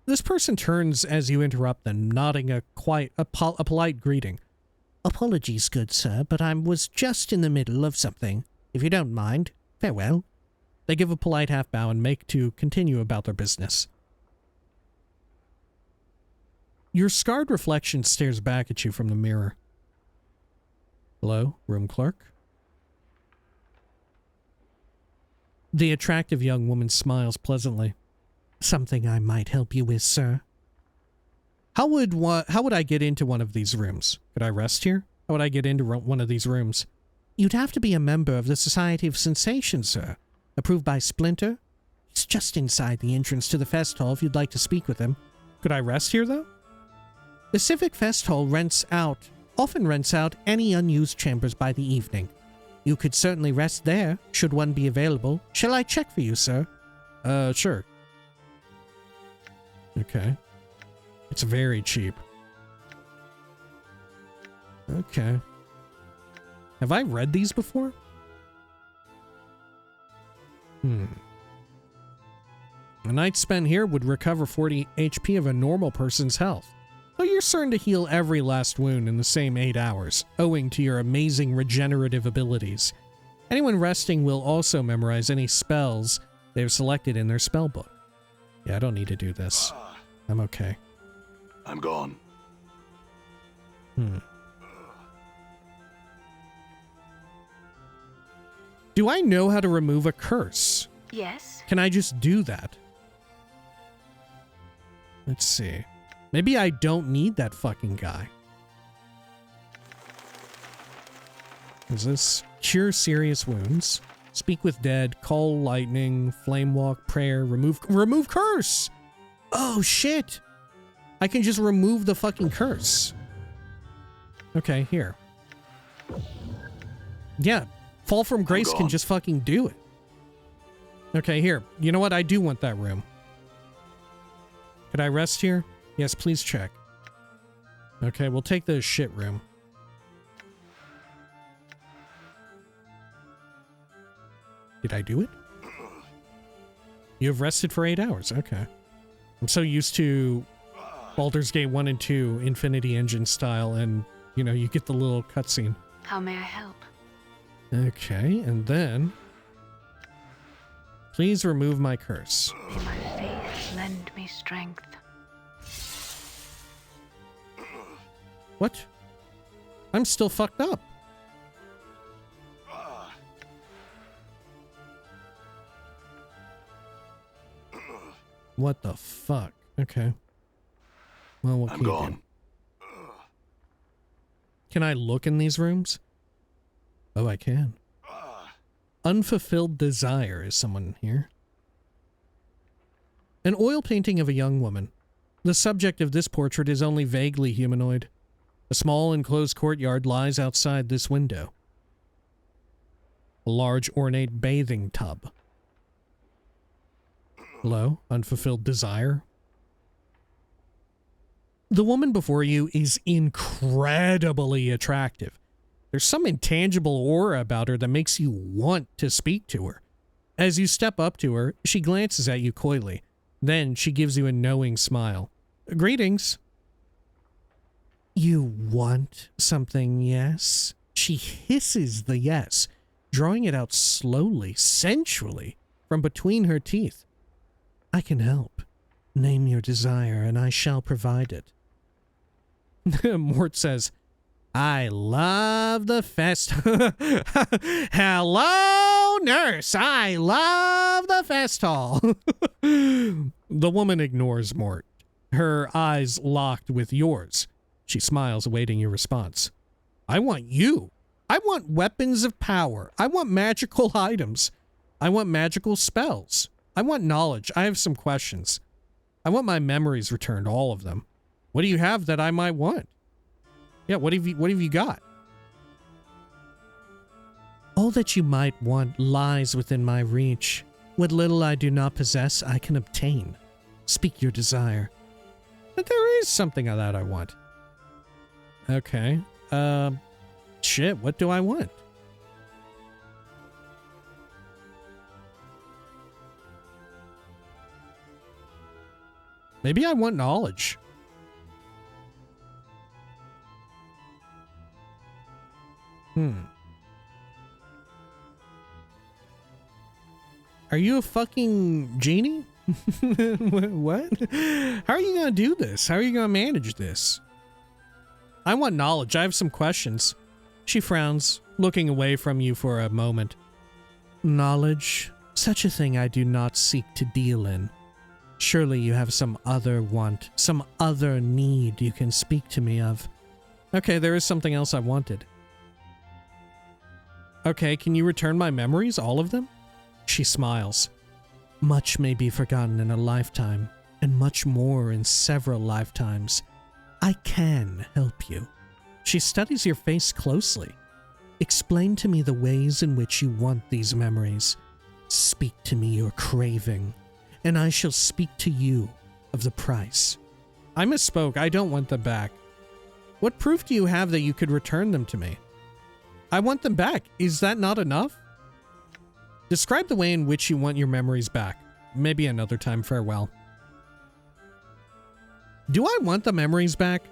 This person turns as you interrupt them, nodding a polite greeting. Apologies, good sir, but I was just in the middle of something. If you don't mind, farewell. They give a polite half bow and make to continue about their business. Your scarred reflection stares back at you from the mirror. Hello, room clerk? The attractive young woman smiles pleasantly. Something I might help you with, sir. How would I get into one of these rooms? Could I rest here? How would I get into one of these rooms? You'd have to be a member of the Society of Sensation, sir. Approved by Splinter. He's just inside the entrance to the fest hall if you'd like to speak with him. Could I rest here, though? The Civic Festhall often rents out any unused chambers by the evening. You could certainly rest there, should one be available. Shall I check for you, sir? Sure. Okay. It's very cheap. Okay. Have I read these before? A night spent here would recover 40 HP of a normal person's health. Though you're certain to heal every last wound in the same 8 hours, owing to your amazing regenerative abilities. Anyone resting will also memorize any spells they've selected in their spellbook. Yeah, I don't need to do this. I'm okay. I'm gone. Do I know how to remove a curse? Yes. Can I just do that? Let's see. Maybe I don't need that fucking guy. Is this cure serious wounds? Speak with dead, call lightning, flame walk, prayer, remove curse. Oh shit. I can just remove the fucking curse. Okay, here. Yeah, fall from grace can just fucking do it. Okay, here. You know what? I do want that room. Could I rest here? Yes, please check. Okay, we'll take the shit room. Did I do it? You have rested for 8 hours. Okay. I'm so used to Baldur's Gate 1 and 2 Infinity Engine style, and, you know, you get the little cutscene. How may I help? Okay, and then... Please remove my curse. May my faith lend me strength. What? I'm still fucked up. What the fuck? Okay. Well, we'll I'm keep gone. him. Can I look in these rooms? Oh, I can. Unfulfilled desire is someone here. An oil painting of a young woman. The subject of this portrait is only vaguely humanoid. A small enclosed courtyard lies outside this window. A large ornate bathing tub. Hello, unfulfilled desire. The woman before you is incredibly attractive. There's some intangible aura about her that makes you want to speak to her. As you step up to her, she glances at you coyly. Then she gives you a knowing smile. Greetings. You want something, yes? She hisses the yes, drawing it out slowly, sensually, from between her teeth. I can help. Name your desire, and I shall provide it. Mort says, I love the fest. Hello, nurse. I love the Festhall. The woman ignores Mort, her eyes locked with yours. She smiles, awaiting your response. I want you. I want weapons of power. I want magical items. I want magical spells. I want knowledge. I have some questions. I want my memories returned, all of them. What do you have that I might want? Yeah, what have you got? All that you might want lies within my reach. What little I do not possess, I can obtain. Speak your desire. But there is something of that I want. Okay. Shit, what do I want? Maybe I want knowledge. Are you a fucking genie? What? How are you gonna do this? How are you gonna manage this? I want knowledge. I have some questions. She frowns, looking away from you for a moment. Knowledge? Such a thing I do not seek to deal in. Surely you have some other want, some other need you can speak to me of. Okay, there is something else I wanted. Okay, can you return my memories, all of them? She smiles. Much may be forgotten in a lifetime, and much more in several lifetimes. I can help you. She studies your face closely. Explain to me the ways in which you want these memories. Speak to me your craving, and I shall speak to you of the price. I misspoke. I don't want them back. What proof do you have that you could return them to me? I want them back. Is that not enough? Describe the way in which you want your memories back. Maybe another time. Farewell. Do I want the memories back?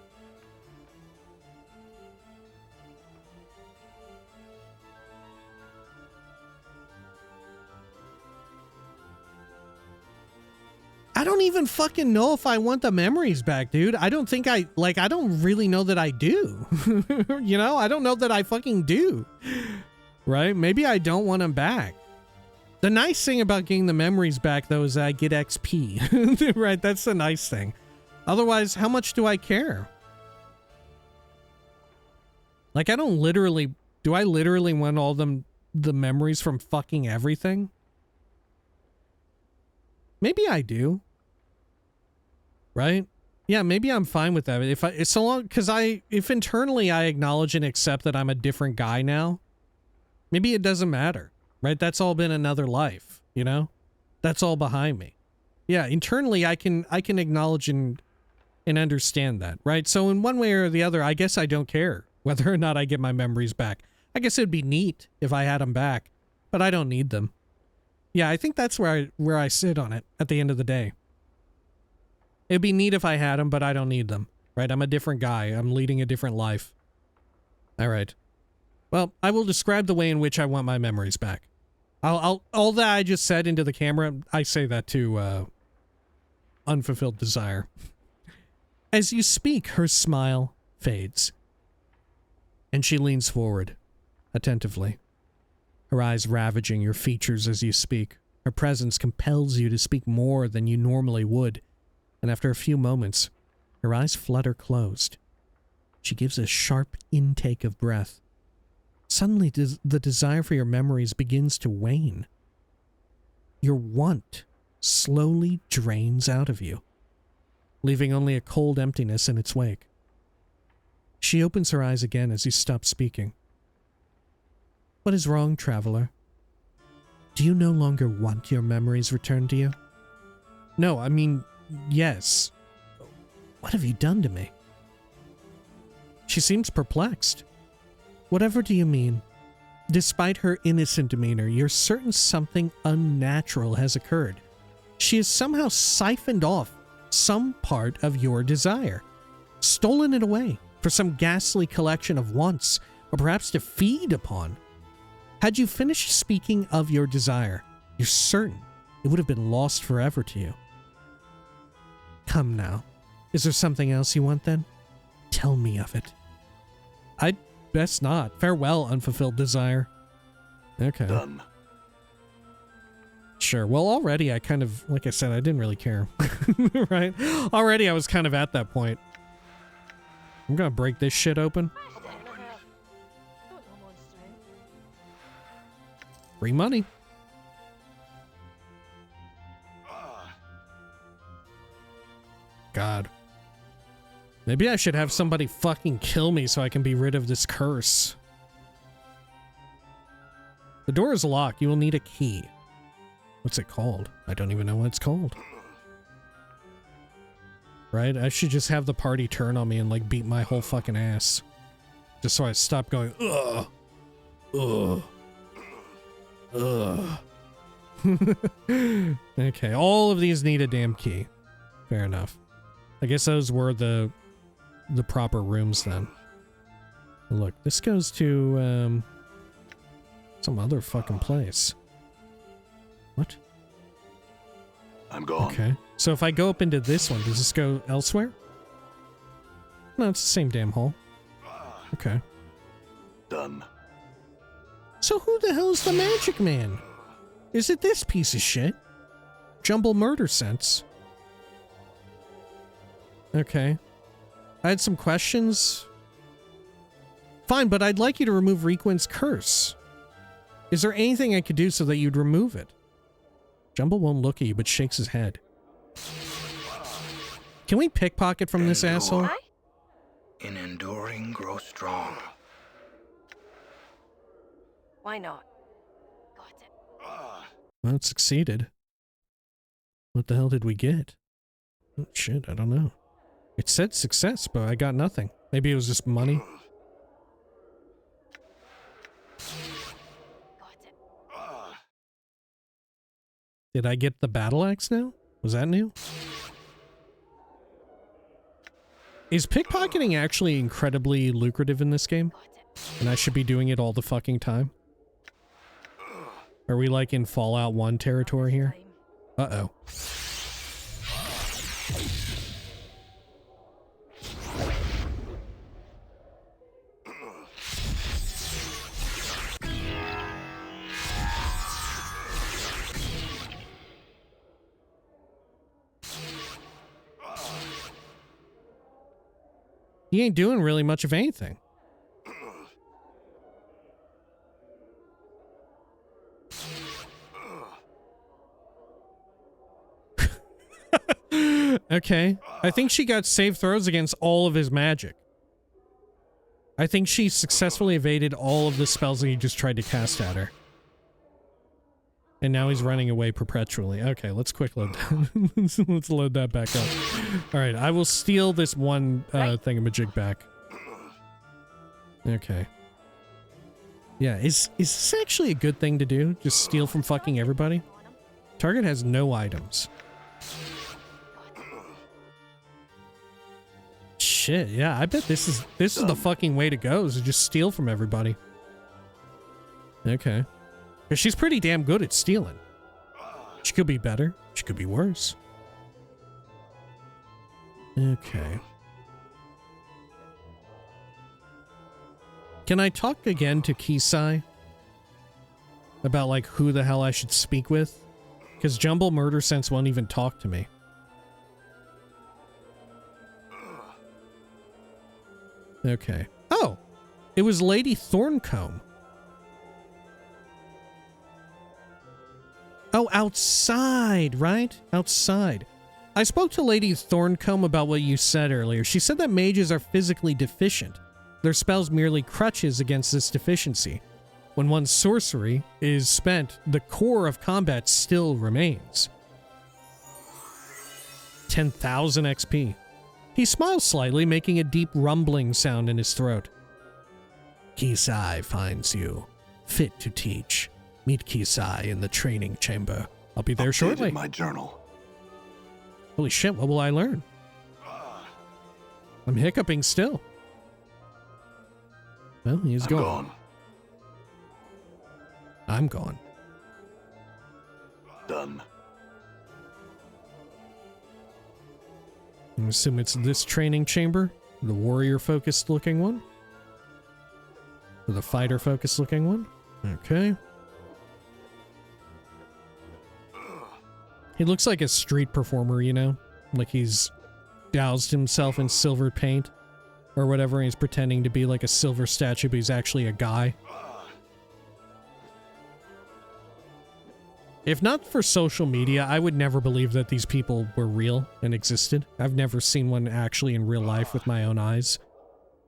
I don't even fucking know if I want the memories back, dude. I don't think I don't really know that I do. You know, I don't know that I fucking do. Right? Maybe I don't want them back. The nice thing about getting the memories back, though, is that I get XP. Right? That's the nice thing. Otherwise, how much do I care? Like, I don't literally... Do I literally want all the memories from fucking everything? Maybe I do. Right? Yeah, maybe I'm fine with that. If internally I acknowledge and accept that I'm a different guy now, maybe it doesn't matter. Right? That's all been another life, you know? That's all behind me. Yeah, internally I can acknowledge and understand that, right? So in one way or the other, I guess I don't care whether or not I get my memories back. I guess it'd be neat if I had them back, but I don't need them. Yeah, I think that's where I sit on it at the end of the day. It'd be neat if I had them, but I don't need them, right? I'm a different guy. I'm leading a different life. All right. Well, I will describe the way in which I want my memories back. All that I just said into the camera, I say that to unfulfilled desire. As you speak, her smile fades, and she leans forward, attentively, her eyes ravaging your features as you speak. Her presence compels you to speak more than you normally would, and after a few moments, her eyes flutter closed. She gives a sharp intake of breath. Suddenly, the desire for your memories begins to wane. Your want slowly drains out of you, leaving only a cold emptiness in its wake. She opens her eyes again as you stop speaking. What is wrong, traveler? Do you no longer want your memories returned to you? No, I mean, yes. What have you done to me? She seems perplexed. Whatever do you mean? Despite her innocent demeanor, you're certain something unnatural has occurred. She has somehow siphoned off some part of your desire, stolen it away for some ghastly collection of wants, or perhaps to feed upon. Had you finished speaking of your desire, you're certain it would have been lost forever to you. Come now. Is there something else you want then? Tell me of it. I'd best not. Farewell, unfulfilled desire. Okay. Done. Sure. Well, already I kind of, like I said, I didn't really care. Right? Already I was kind of at that point. I'm gonna break this shit open. Free money. God. Maybe I should have somebody fucking kill me so I can be rid of this curse. The door is locked. You will need a key. What's it called? I don't even know what it's called. Right? I should just have the party turn on me and like beat my whole fucking ass. Just so I stop going, ugh. Ugh. Ugh. Okay, all of these need a damn key. Fair enough. I guess those were the proper rooms then. Look, this goes to some other fucking place. What? I'm gone. Okay. So if I go up into this one, does this go elsewhere? No, it's the same damn hole. Okay. Done. So who the hell is the magic man? Is it this piece of shit? Jumble Murdersense. Okay. I had some questions. Fine, but I'd like you to remove Requin's curse. Is there anything I could do so that you'd remove it? Jumble won't look at you, but shakes his head. Can we pickpocket from this asshole? In enduring, grow strong. Why not? Got it. Well, it succeeded. What the hell did we get? Oh, shit, I don't know. It said success, but I got nothing. Maybe it was just money. Got it. Did I get the battle axe now? Was that new? Is pickpocketing actually incredibly lucrative in this game? Got it. And I should be doing it all the fucking time? Are we like in Fallout 1 territory here? Uh-oh. He ain't doing really much of anything. Okay. I think she got save throws against all of his magic. I think she successfully evaded all of the spells that he just tried to cast at her. And now he's running away perpetually. Okay, let's quick load that. Let's load that back up. Alright, I will steal this one thingamajig back. Okay. Yeah, is this actually a good thing to do? Just steal from fucking everybody? Target has no items. Shit, yeah, I bet this is the fucking way to go, is to just steal from everybody. Okay. Because she's pretty damn good at stealing. She could be better. She could be worse. Okay. Can I talk again to Kisai? About, like, who the hell I should speak with? Because Jumble Murdersense won't even talk to me. Okay. Oh! It was Lady Thorncombe. Oh, outside, right? Outside. I spoke to Lady Thorncombe about what you said earlier. She said that mages are physically deficient. Their spells merely crutches against this deficiency. When one's sorcery is spent, the core of combat still remains. 10,000 XP. He smiles slightly, making a deep rumbling sound in his throat. Kisai finds you fit to teach. Meet Kisai in the training chamber. I'll be there Updated shortly. My journal. Holy shit, what will I learn? I'm hiccuping still. Well, he's I'm gone. gone. I'm gone. Done. I assume it's this training chamber, the warrior-focused looking one. For the fighter focus looking one. Okay. He looks like a street performer, you know? Like he's doused himself in silver paint or whatever, and he's pretending to be like a silver statue, but he's actually a guy. If not for social media, I would never believe that these people were real and existed. I've never seen one actually in real life with my own eyes.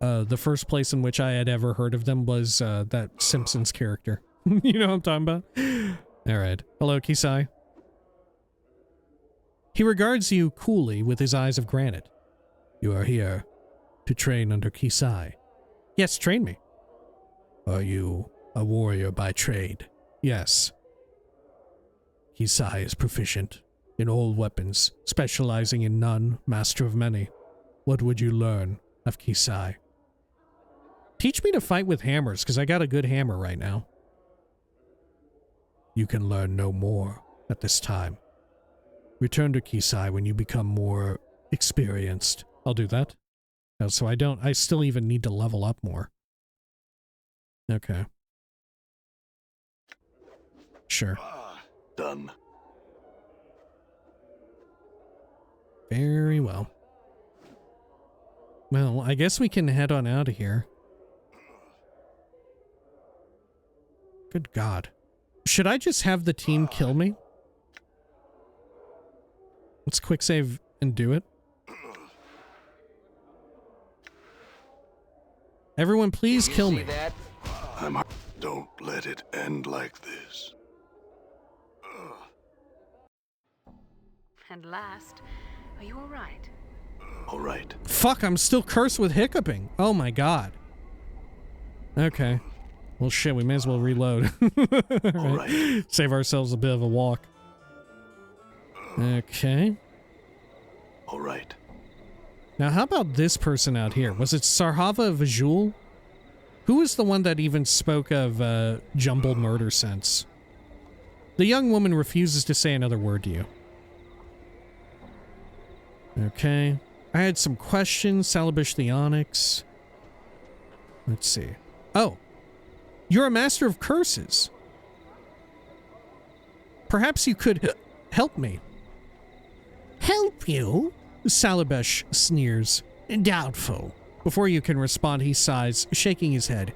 The first place in which I had ever heard of them was that Simpsons character. You know what I'm talking about? Alright. Hello, Kisai. He regards you coolly with his eyes of granite. You are here to train under Kisai. Yes, train me. Are you a warrior by trade? Yes. Kisai is proficient in all weapons, specializing in none, master of many. What would you learn of Kisai? Teach me to fight with hammers, because I got a good hammer right now. You can learn no more at this time. Return to Kisai when you become more experienced. I'll do that. Oh, so I still even need to level up more. Okay. Sure. Done. Very well. Well, I guess we can head on out of here. Good God. Should I just have the team kill me? Let's quick save and do it. Everyone, please kill me. Don't let it end like this. And last, are you all right? All right. Fuck, I'm still cursed with hiccuping. Oh my God. Okay. Well, shit, we may as well reload. All right. Save ourselves a bit of a walk. Okay. All right. Now, how about this person out here? Was it Sarhava Vajul? Who was the one that even spoke of Jumble Murdersense? The young woman refuses to say another word to you. Okay. I had some questions. Salabish the Onyx. Let's see. Oh. You're a master of curses. Perhaps you could help me. Help you? Salabesh sneers. Doubtful. Before you can respond, he sighs, shaking his head.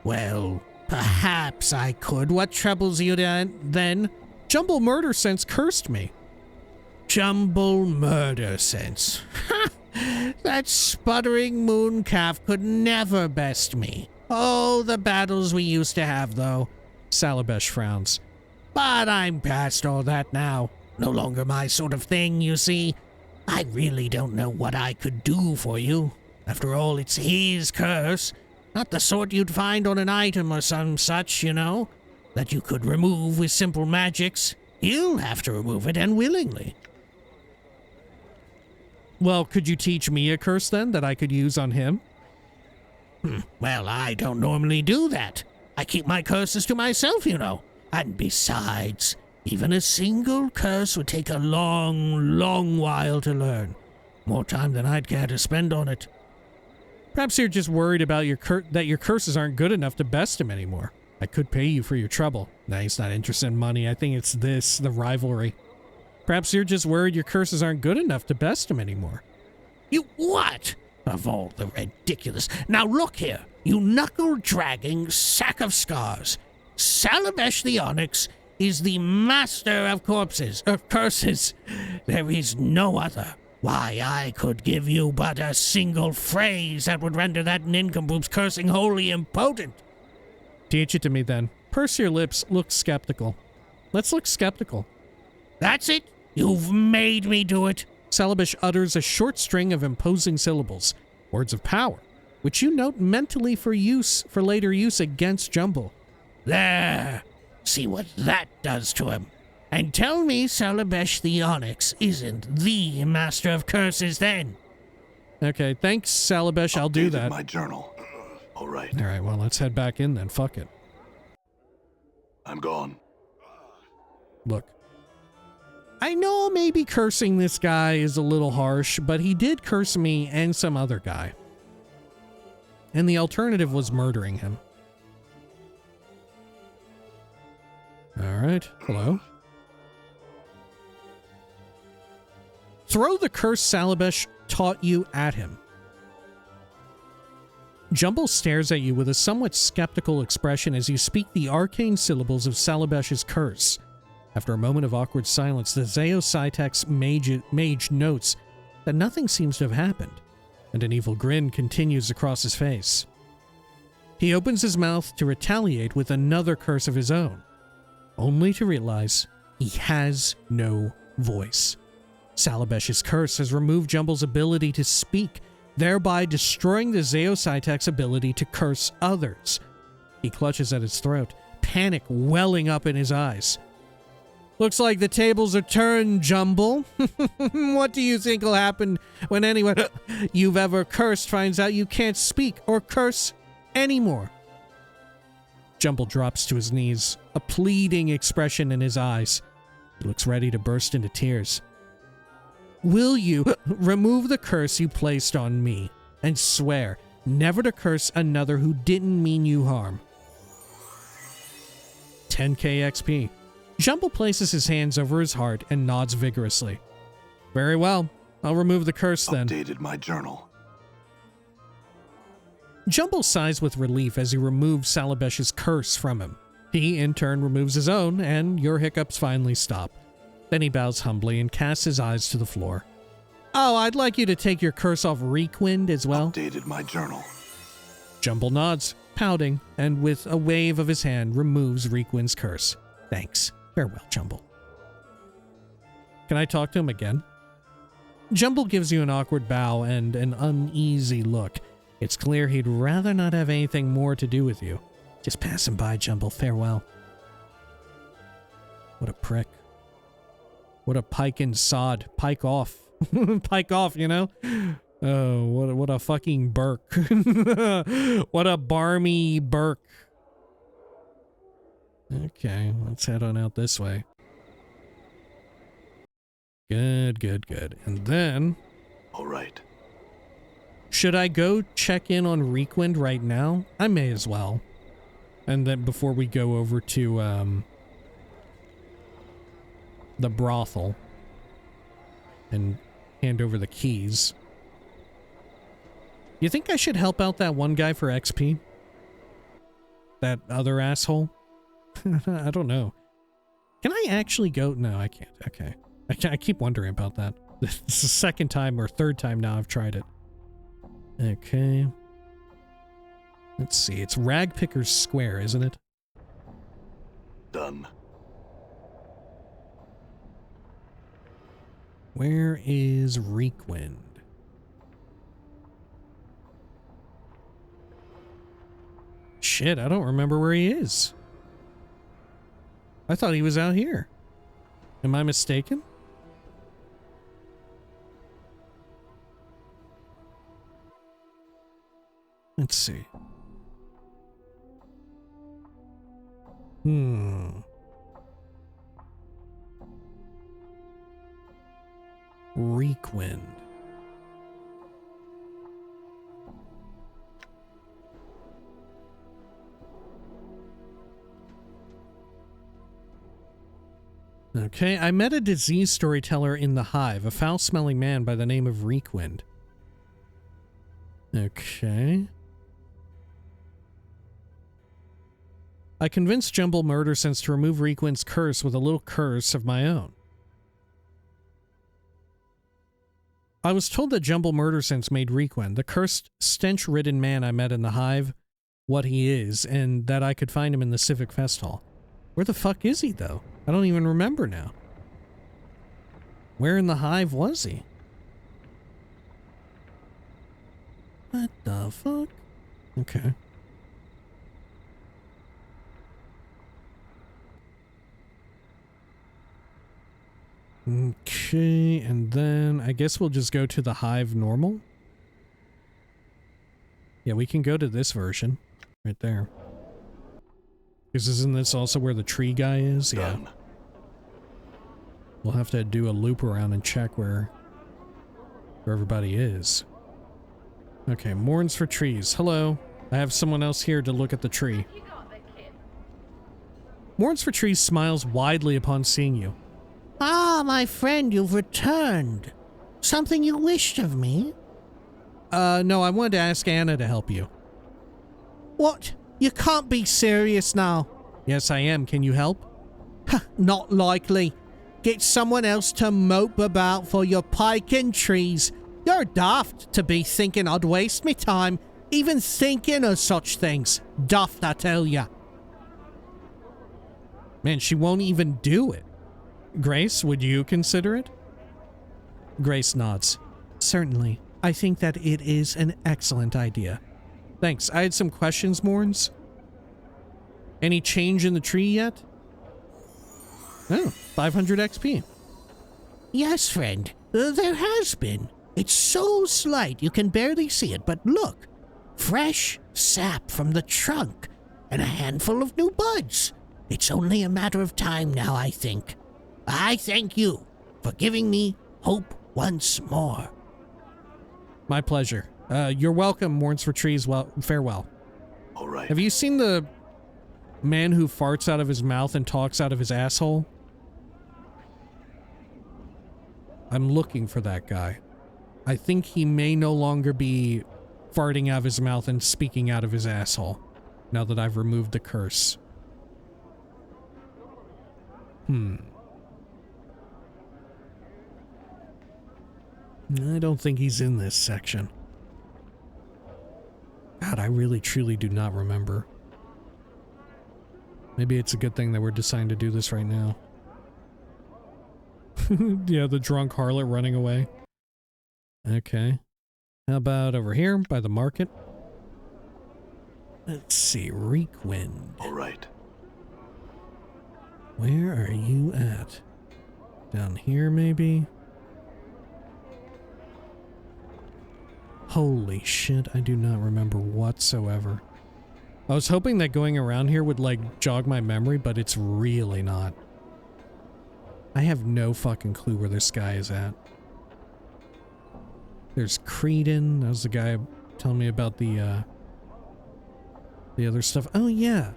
Well, perhaps I could. What troubles you then? Jumble Murdersense cursed me. Jumble Murdersense. Ha! That sputtering mooncalf could never best me. Oh, the battles we used to have, though. Salabesh frowns. But I'm past all that now. No longer my sort of thing, you see. I really don't know what I could do for you. After all, it's his curse. Not the sort you'd find on an item or some such, you know, that you could remove with simple magics. He'll have to remove it, and willingly. Well, could you teach me a curse, then, that I could use on him? Well, I don't normally do that. I keep my curses to myself, you know. And besides, even a single curse would take a long, long while to learn. More time than I'd care to spend on it. Perhaps you're just worried about that your curses aren't good enough to best him anymore. I could pay you for your trouble. Nah, he's not interested in money. I think it's the rivalry. Perhaps you're just worried your curses aren't good enough to best him anymore. You what? Of all the ridiculous. Now look here, you knuckle-dragging sack of scars. Salabesh the Onyx is the master of curses. There is no other. Why, I could give you but a single phrase that would render that nincompoop's cursing wholly impotent. Teach it to me, then. Purse your lips, look skeptical. Let's look skeptical. That's it. You've made me do it. Salabish utters a short string of imposing syllables, words of power, which you note mentally for later use against Jumble. There. See what that does to him. And tell me Salabesh the Onyx isn't the master of curses then. Okay, thanks, Salabesh. I'll do that. My journal. All right. All right, well, let's head back in then. Fuck it. I'm gone. Look. I know maybe cursing this guy is a little harsh, but he did curse me and some other guy. And the alternative was murdering him. Alright, hello. Throw the curse Salabesh taught you at him. Jumble stares at you with a somewhat skeptical expression as you speak the arcane syllables of Salabesh's curse. After a moment of awkward silence, the Zeo Cytex mage notes that nothing seems to have happened, and an evil grin continues across his face. He opens his mouth to retaliate with another curse of his own, only to realize he has no voice. Salabesh's curse has removed Jumble's ability to speak, thereby destroying the Zeo Cytek's ability to curse others. He clutches at his throat, panic welling up in his eyes. Looks like the tables are turned, Jumble. What do you think will happen when anyone you've ever cursed finds out you can't speak or curse anymore? Jumble drops to his knees, a pleading expression in his eyes. He looks ready to burst into tears. Will you remove the curse you placed on me and swear never to curse another who didn't mean you harm? 10k XP. Jumble places his hands over his heart and nods vigorously. Very well. I'll remove the curse then. Updated my journal. Jumble sighs with relief as he removes Salabesh's curse from him. He, in turn, removes his own, and your hiccups finally stop. Then he bows humbly and casts his eyes to the floor. Oh, I'd like you to take your curse off Reekwind as well. Updated my journal. Jumble nods, pouting, and with a wave of his hand removes Reekwind's curse. Thanks. Farewell, Jumble. Can I talk to him again? Jumble gives you an awkward bow and an uneasy look. It's clear he'd rather not have anything more to do with you. Just pass him by, Jumble. Farewell. What a prick. What a pike in sod. Pike off. Pike off, you know? Oh, what a fucking Burke. What a barmy Burke. Okay, let's head on out this way. Good, good, good. And then... All right. Should I go check in on Reekwind right now? I may as well. And then before we go over to, the brothel and hand over the keys. You think I should help out that one guy for XP? That other asshole? I don't know. Can I actually go? No, I can't. Okay. I keep wondering about that. This is the second time or third time now I've tried it. Okay. Let's see. It's Ragpicker's Square, isn't it? Done. Where is Reekwind? Shit, I don't remember where he is. I thought he was out here. Am I mistaken? Let's see. Reekwind. Okay, I met a disease storyteller in the hive, a foul-smelling man by the name of Reekwind. Okay. I convinced Jumble Murdersense to remove Reekwind's curse with a little curse of my own. I was told that Jumble Murdersense made Reekwind, the cursed, stench-ridden man I met in the hive, what he is, and that I could find him in the Civic Festhall. Where the fuck is he, though? I don't even remember now. Where in the hive was he? What the fuck? Okay. Okay, and then I guess we'll just go to the hive normal. Yeah, we can go to this version. Right there. Because isn't this also where the tree guy is? Done. Yeah. We'll have to do a loop around and check where everybody is. Okay, mourns for trees. Hello. I have someone else here to look at the tree. Mourns for Trees smiles widely upon seeing you. Ah, my friend, you've returned. Something you wished of me? No, I wanted to ask Anna to help you. What? You can't be serious now. Yes, I am. Can you help? Not likely. Get someone else to mope about for your piking trees. You're daft to be thinking I'd waste me time even thinking of such things. Daft, I tell ya. Man, she won't even do it. Grace, would you consider it? Grace nods. Certainly. I think that it is an excellent idea. Thanks. I had some questions, Mourns. Any change in the tree yet? Oh, 500 XP. Yes, friend. There has been. It's so slight you can barely see it, but look. Fresh sap from the trunk and a handful of new buds. It's only a matter of time now, I think. I thank you for giving me hope once more. My pleasure. You're welcome, Mourns for Trees. Well, farewell. All right. Have you seen the man who farts out of his mouth and talks out of his asshole? I'm looking for that guy. I think he may no longer be farting out of his mouth and speaking out of his asshole, now that I've removed the curse. I don't think he's in this section. God, I really truly do not remember. Maybe it's a good thing that we're deciding to do this right now. Yeah, the drunk harlot running away. Okay. How about over here by the market? Let's see, Reekwind. All right. Where are you at? Down here, maybe? Holy shit, I do not remember whatsoever. I was hoping that going around here would, like, jog my memory, but it's really not. I have no fucking clue where this guy is at. There's Creedon. That was the guy telling me about the other stuff. Oh, yeah.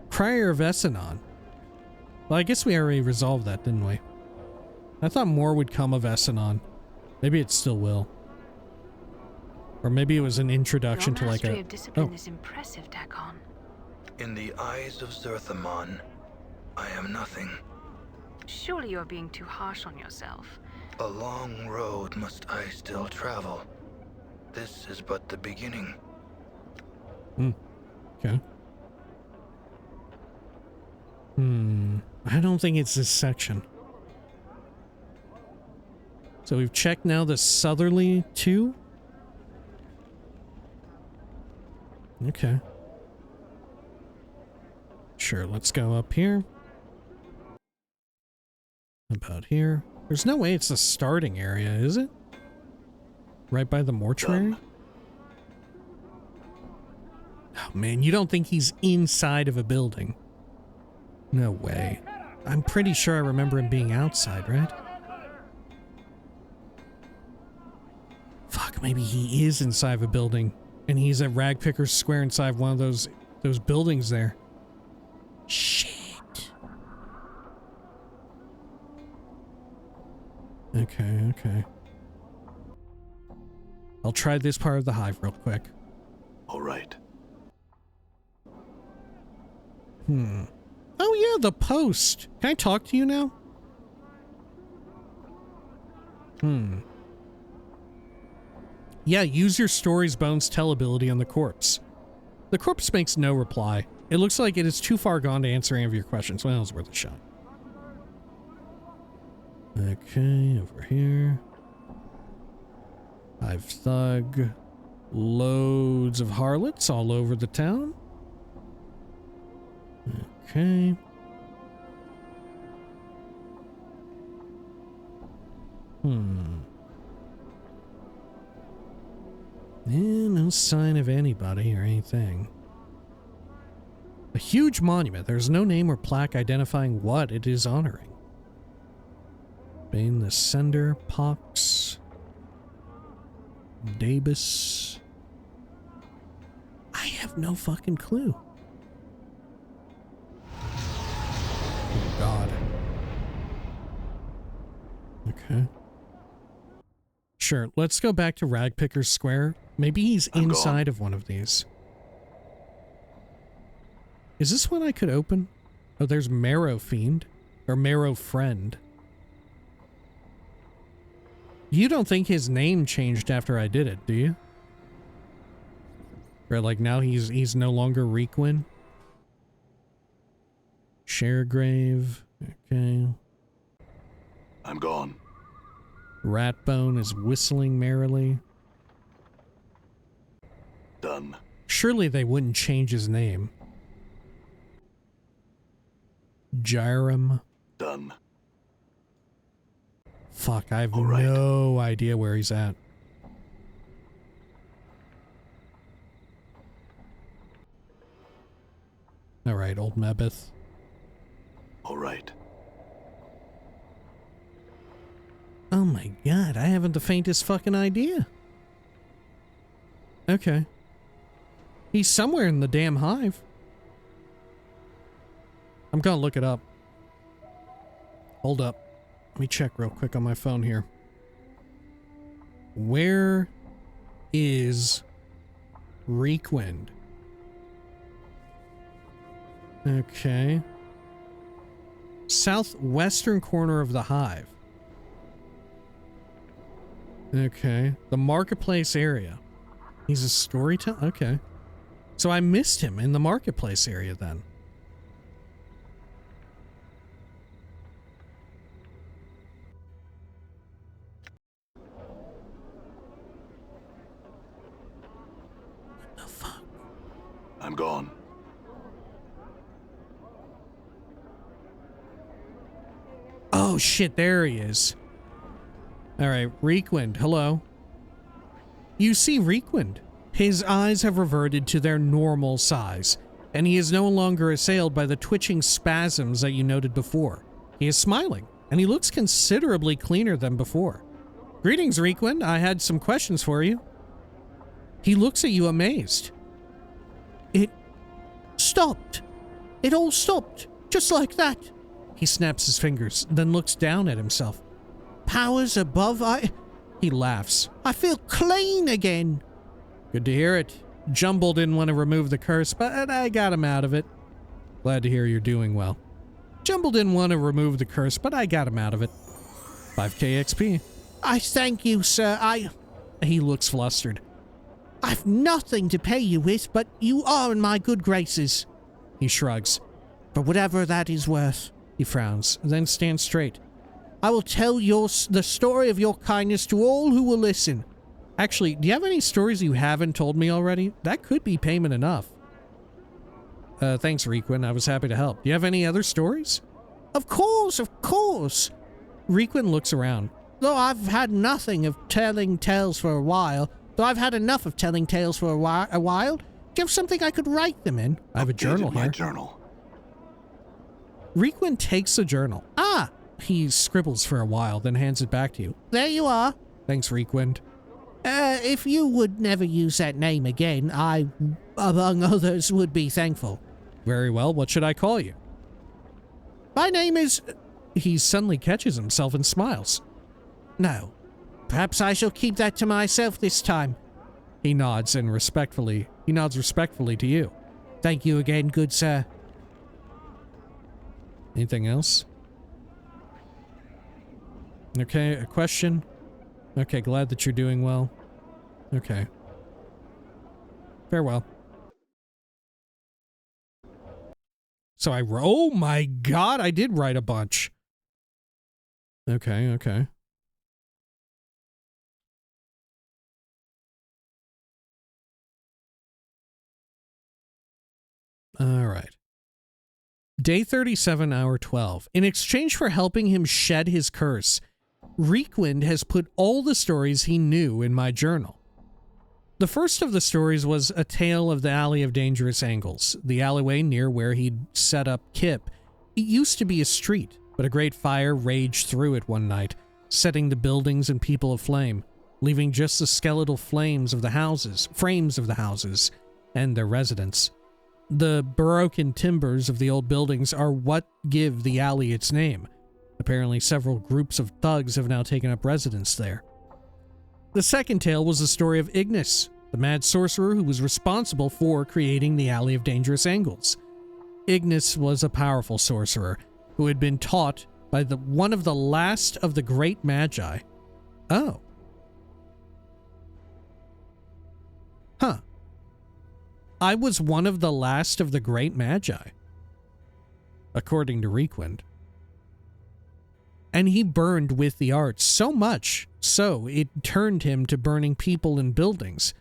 Crier of Essenon. Well, I guess we already resolved that, didn't we? I thought more would come of Essenon. Maybe it still will. Or maybe it was an introduction to like a... of discipline is impressive, Dakon. In the eyes of Zerthamon, I am nothing. Surely you're being too harsh on yourself. A long road must I still travel. This is but the beginning. Okay. I don't think it's this section. So we've checked now the southerly 2. Okay. Sure, let's go up here. About here. There's no way it's the starting area, is it? Right by the mortuary? Oh man, you don't think he's inside of a building? No way. I'm pretty sure I remember him being outside, right? Fuck, maybe he is inside of a building. And he's at Ragpicker's Square inside one of those buildings there. Shit. Okay. I'll try this part of the hive real quick. All right. Oh yeah, the post. Can I talk to you now? Yeah, use your story's bones tell ability on the corpse. The corpse makes no reply. It looks like it is too far gone to answer any of your questions. Well, it was worth a shot. Okay, over here. Hive Thug. Loads of harlots all over the town. Okay. No sign of anybody or anything. A huge monument. There's no name or plaque identifying what it is honoring. Bane the Sender, Pox, Dabus. I have no fucking clue. God. Okay. Sure, let's go back to Ragpicker's Square. Maybe he's inside of one of these. Is this one I could open? Oh, there's Marrow Fiend. Or Marrow Friend. You don't think his name changed after I did it, do you? Or like now he's no longer Requin? Sharegrave. Okay. I'm gone. Ratbone is whistling merrily. Done. Surely they wouldn't change his name. Gyrum. Done. Fuck, I have All right. no idea where he's at. Alright, old Mebeth. All right. Oh my god, I haven't the faintest fucking idea. Okay. He's somewhere in the damn hive. I'm gonna look it up. Hold up. Let me check real quick on my phone here. Where is Requind? Okay. Southwestern corner of the hive. Okay. The marketplace area. He's a storyteller? Okay. So I missed him in the marketplace area then. What the fuck? I'm gone. Oh shit, there he is. Alright, Requind, hello. You see Requind. His eyes have reverted to their normal size, and he is no longer assailed by the twitching spasms that you noted before. He is smiling, and he looks considerably cleaner than before. Greetings, Requind. I had some questions for you. He looks at you amazed. It stopped. It all stopped, just like that. He snaps his fingers, then looks down at himself. Powers above, He laughs. I feel clean again. Good to hear it. Jumble didn't want to remove the curse, but I got him out of it. Glad to hear you're doing well. Jumble didn't want to remove the curse, but I got him out of it. 5k XP. I thank you, sir. He looks flustered. I've nothing to pay you with, but you are in my good graces. He shrugs. For whatever that is worth. He frowns, then stands straight. I will tell the story of your kindness to all who will listen. Actually, do you have any stories you haven't told me already? That could be payment enough. Thanks, Requind. I was happy to help. Do you have any other stories? Of course, of course. Requind looks around. Though I've had nothing of telling tales for a while, though I've had enough of telling tales for a while, do you have something I could write them in? I have a journal here. My journal. Requind takes the journal. Ah! He scribbles for a while, then hands it back to you. There you are. Thanks, Requind. If you would never use that name again, I, among others, would be thankful. Very well. What should I call you? My name is... He suddenly catches himself and smiles. No. Perhaps I shall keep that to myself this time. He nods respectfully to you. Thank you again, good sir. Anything else? Okay, a question? Okay, glad that you're doing well. Okay. Farewell. So oh my god, I did write a bunch. Okay, okay. Alright. Day 37, hour 12. In exchange for helping him shed his curse, Requind has put all the stories he knew in my journal. The first of the stories was a tale of the Alley of Dangerous Angles, the alleyway near where he'd set up Kip. It used to be a street, but a great fire raged through it one night, setting the buildings and people aflame, leaving just the skeletal frames of the houses, and their residents. The broken timbers of the old buildings are what give the alley its name. Apparently, several groups of thugs have now taken up residence there. The second tale was the story of Ignis, the mad sorcerer who was responsible for creating the Alley of Dangerous Angles. Ignis was a powerful sorcerer who had been taught by one of the last of the great magi. Oh. Huh. I was one of the last of the great magi, according to Requind. And he burned with the arts so much so it turned him to burning people and buildings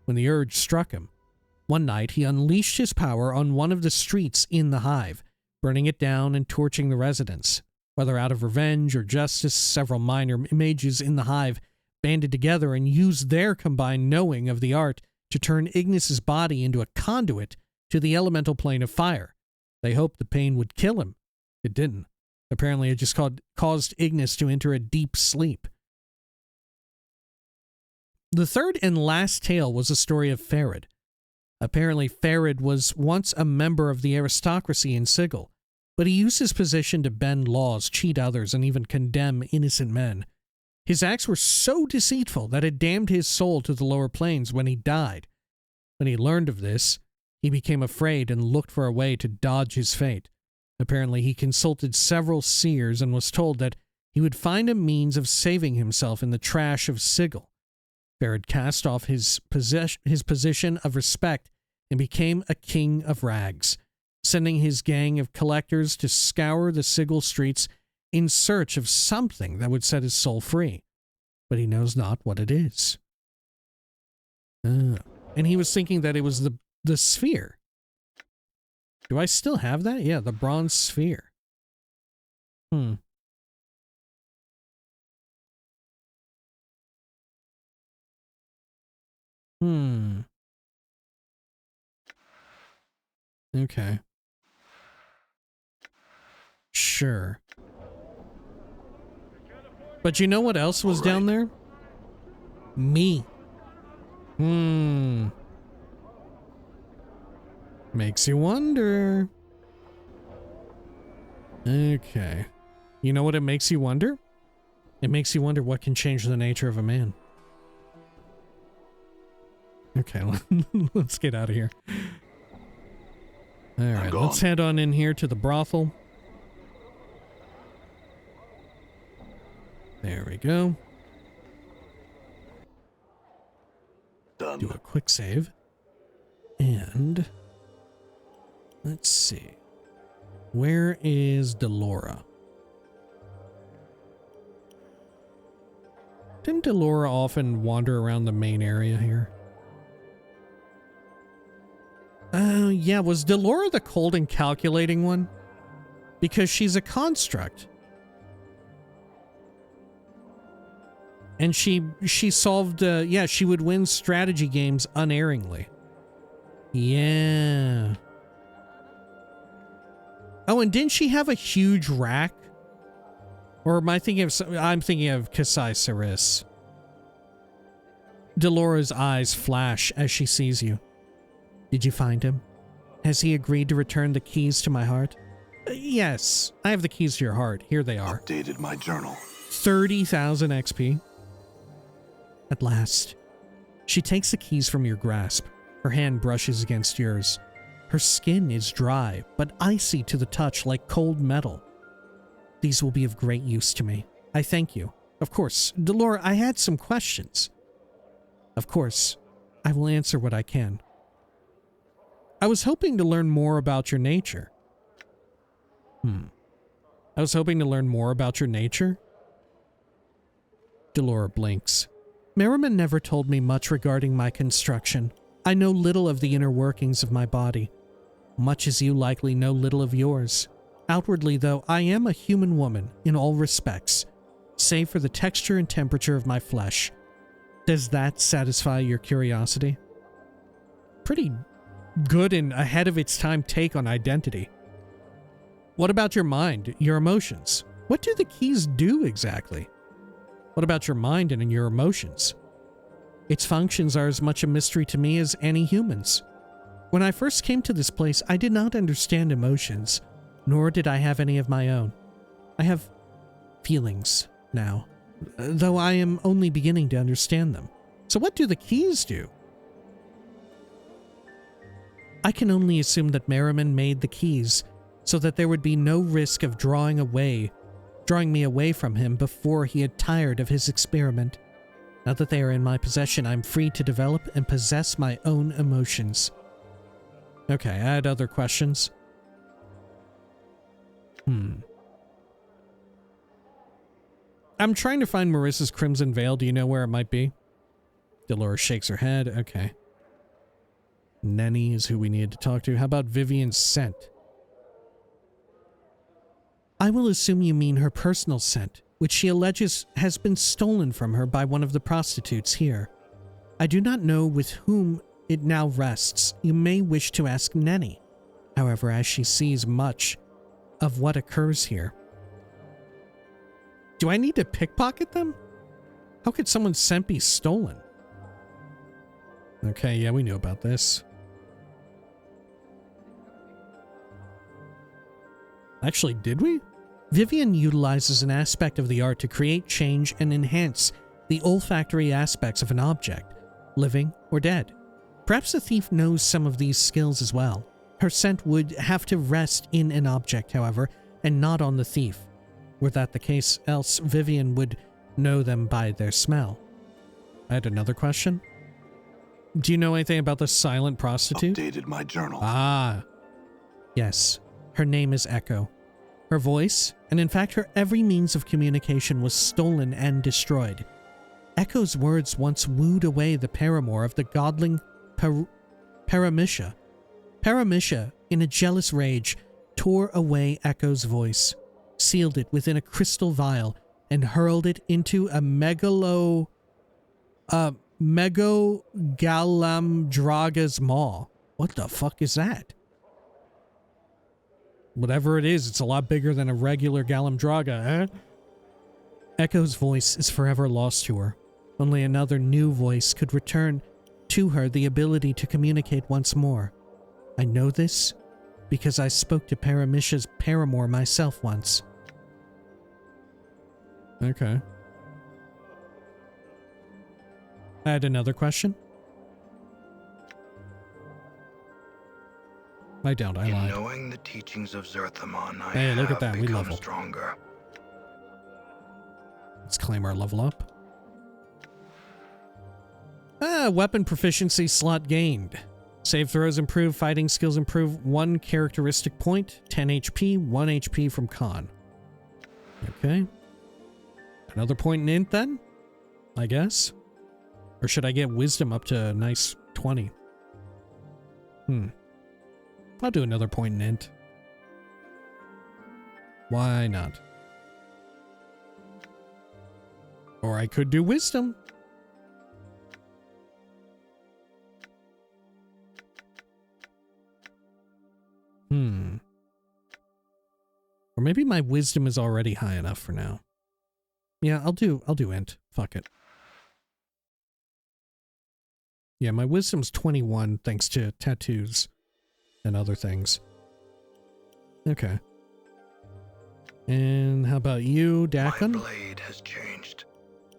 when the urge struck him. One night he unleashed his power on one of the streets in the hive, burning it down and torching the residents. Whether out of revenge or justice, several minor mages in the hive banded together and used their combined knowing of the art to turn Ignis's body into a conduit to the elemental plane of fire. They hoped the pain would kill him. It didn't. Apparently it just caused Ignis to enter a deep sleep. The third and last tale was a story of Farid. Apparently Farid was once a member of the aristocracy in Sigil, but he used his position to bend laws, cheat others, and even condemn innocent men. His acts were so deceitful that it damned his soul to the lower planes when he died. When he learned of this, he became afraid and looked for a way to dodge his fate. Apparently, he consulted several seers and was told that he would find a means of saving himself in the trash of Sigil. Farid cast off his position of respect and became a king of rags, sending his gang of collectors to scour the Sigil streets in search of something that would set his soul free. But he knows not what it is. And he was thinking that it was the sphere. Do I still have that? Yeah, the bronze sphere. Okay. Sure. But you know what else was down there? Me. Makes you wonder. Okay. You know what it makes you wonder? It makes you wonder what can change the nature of a man. Okay, let's get out of here. Alright, let's head on in here to the brothel. There we go. Done. Do a quick save. And let's see. Where is Delora? Didn't Delora often wander around the main area here? Yeah, was Delora the cold and calculating one? Because she's a construct. And she solved, yeah, she would win strategy games unerringly. Yeah. Oh, and didn't she have a huge rack? Or am I thinking of, I'm thinking of Kasai Saris. Delora's eyes flash as she sees you. Did you find him? Has he agreed to return the keys to my heart? Yes, I have the keys to your heart. Here they are. Updated my journal. 30,000 XP. At last. She takes the keys from your grasp. Her hand brushes against yours. Her skin is dry, but icy to the touch like cold metal. These will be of great use to me. I thank you. Of course, Delora, I had some questions. Of course, I will answer what I can. I was hoping to learn more about your nature. I was hoping to learn more about your nature? Delora blinks. Merriman never told me much regarding my construction. I know little of the inner workings of my body, much as you likely know little of yours. Outwardly, though, I am a human woman in all respects, save for the texture and temperature of my flesh. Does that satisfy your curiosity? Pretty good and ahead of its time take on identity. What about your mind, your emotions? What do the keys do exactly? What about your mind and your emotions? Its functions are as much a mystery to me as any human's. When I first came to this place, I did not understand emotions, nor did I have any of my own. I have feelings now, though I am only beginning to understand them. So what do the keys do? I can only assume that Merriman made the keys so that there would be no risk of drawing me away from him before he had tired of his experiment. Now that they are in my possession, I'm free to develop and possess my own emotions. Okay, I had other questions. I'm trying to find Marissa's Crimson Veil. Do you know where it might be? Dolores shakes her head. Okay. Nenny is who we need to talk to. How about Vivian's scent? I will assume you mean her personal scent, which she alleges has been stolen from her by one of the prostitutes here. I do not know with whom it now rests. You may wish to ask Nenny, however, as she sees much of what occurs here. Do I need to pickpocket them? How could someone's scent be stolen? Okay, yeah, we knew about this. Actually, did we? Vivian utilizes an aspect of the art to create change and enhance the olfactory aspects of an object, living or dead. Perhaps the thief knows some of these skills as well. Her scent would have to rest in an object, however, and not on the thief. Were that the case, else Vivian would know them by their smell. I had another question. Do you know anything about the silent prostitute? Updated my journal. Ah. Yes. Her name is Ecco. Her voice, and in fact her every means of communication, was stolen and destroyed. Ecco's words once wooed away the paramour of the godling Paramecia. Paramecia, in a jealous rage, tore away Ecco's voice, sealed it within a crystal vial, and hurled it into a Megogalamdraga's maw. What the fuck is that? Whatever it is, it's a lot bigger than a regular Galamdraga, eh? Ecco's voice is forever lost to her. Only another new voice could return to her the ability to communicate once more. I know this because I spoke to Paramecia's paramour myself once. Okay. I had another question. I don't, I lied. In knowing the teachings of Zerthamon, I Hey, look at have that, we become level. stronger. Let's claim our level up. Weapon proficiency slot gained. Save throws improve, fighting skills improve, 1 characteristic point, 10 HP, 1 HP from con. Okay. Another point in int then? I guess? Or should I get wisdom up to a nice 20? I'll do another point in int. Why not? Or I could do wisdom. Or maybe my wisdom is already high enough for now. Yeah, I'll do int. Fuck it. Yeah, my wisdom's 21 thanks to tattoos and other things. Okay. And how about you, Dakon? My blade has changed.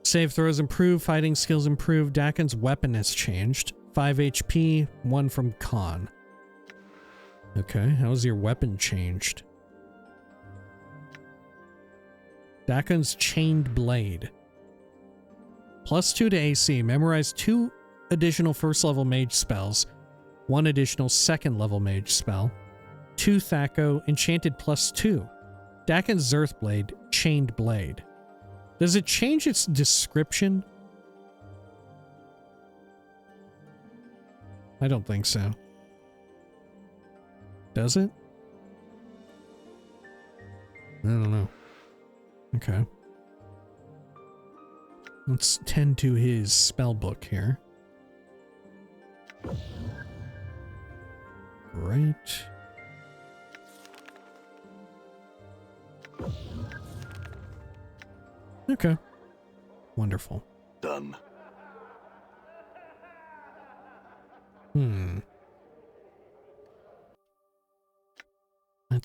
Save throws improve, fighting skills improve, Dakon's weapon has changed. 5 HP, 1 from con. Okay, how's your weapon changed? Dakon's chained blade. +2 to AC. Memorize 2 additional first level mage spells. 1 additional second level mage spell. 2 Thaco, enchanted +2. Dakon's Zerth blade, chained blade. Does it change its description? I don't think so. Does it? I don't know. Okay. Let's tend to his spell book here. Right. Okay. Wonderful. Done.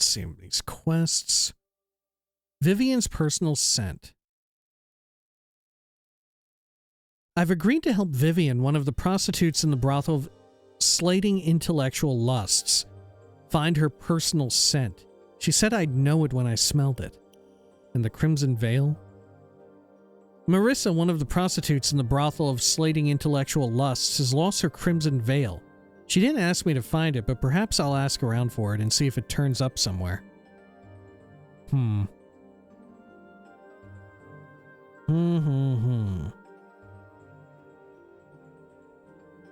Let's see these quests. Vivian's personal scent. I've agreed to help Vivian, one of the prostitutes in the brothel, slating intellectual lusts, find her personal scent. She said I'd know it when I smelled it. And the crimson veil? Marissa, one of the prostitutes in the brothel of slating intellectual lusts, has lost her crimson veil. She didn't ask me to find it, but perhaps I'll ask around for it and see if it turns up somewhere.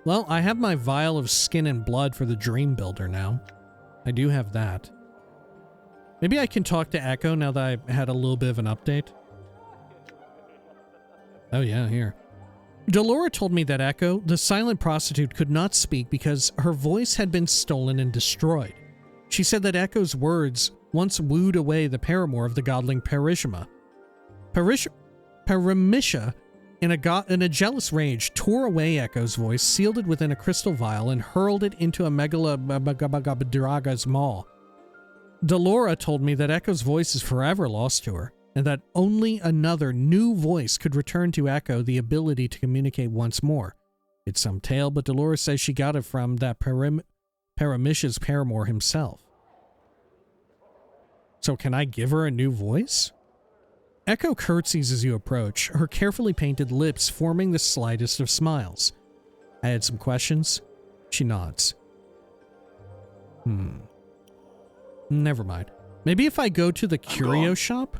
Well, I have my vial of skin and blood for the Dream Builder now. I do have that. Maybe I can talk to Ecco now that I've had a little bit of an update. Oh yeah, here. Delora told me that Ecco, the silent prostitute, could not speak because her voice had been stolen and destroyed. She said that Ecco's words once wooed away the paramour of the godling Parishima. Paramisha, in a jealous rage, tore away Ecco's voice, sealed it within a crystal vial, and hurled it into a Megaladraga's maw. Delora told me that Ecco's voice is forever lost to her, and that only another new voice could return to Ecco the ability to communicate once more. It's some tale, but Delora says she got it from that Paramisha's paramour himself. So can I give her a new voice? Ecco curtsies as you approach, her carefully painted lips forming the slightest of smiles. I had some questions. She nods. Never mind. Maybe if I go to the curio shop?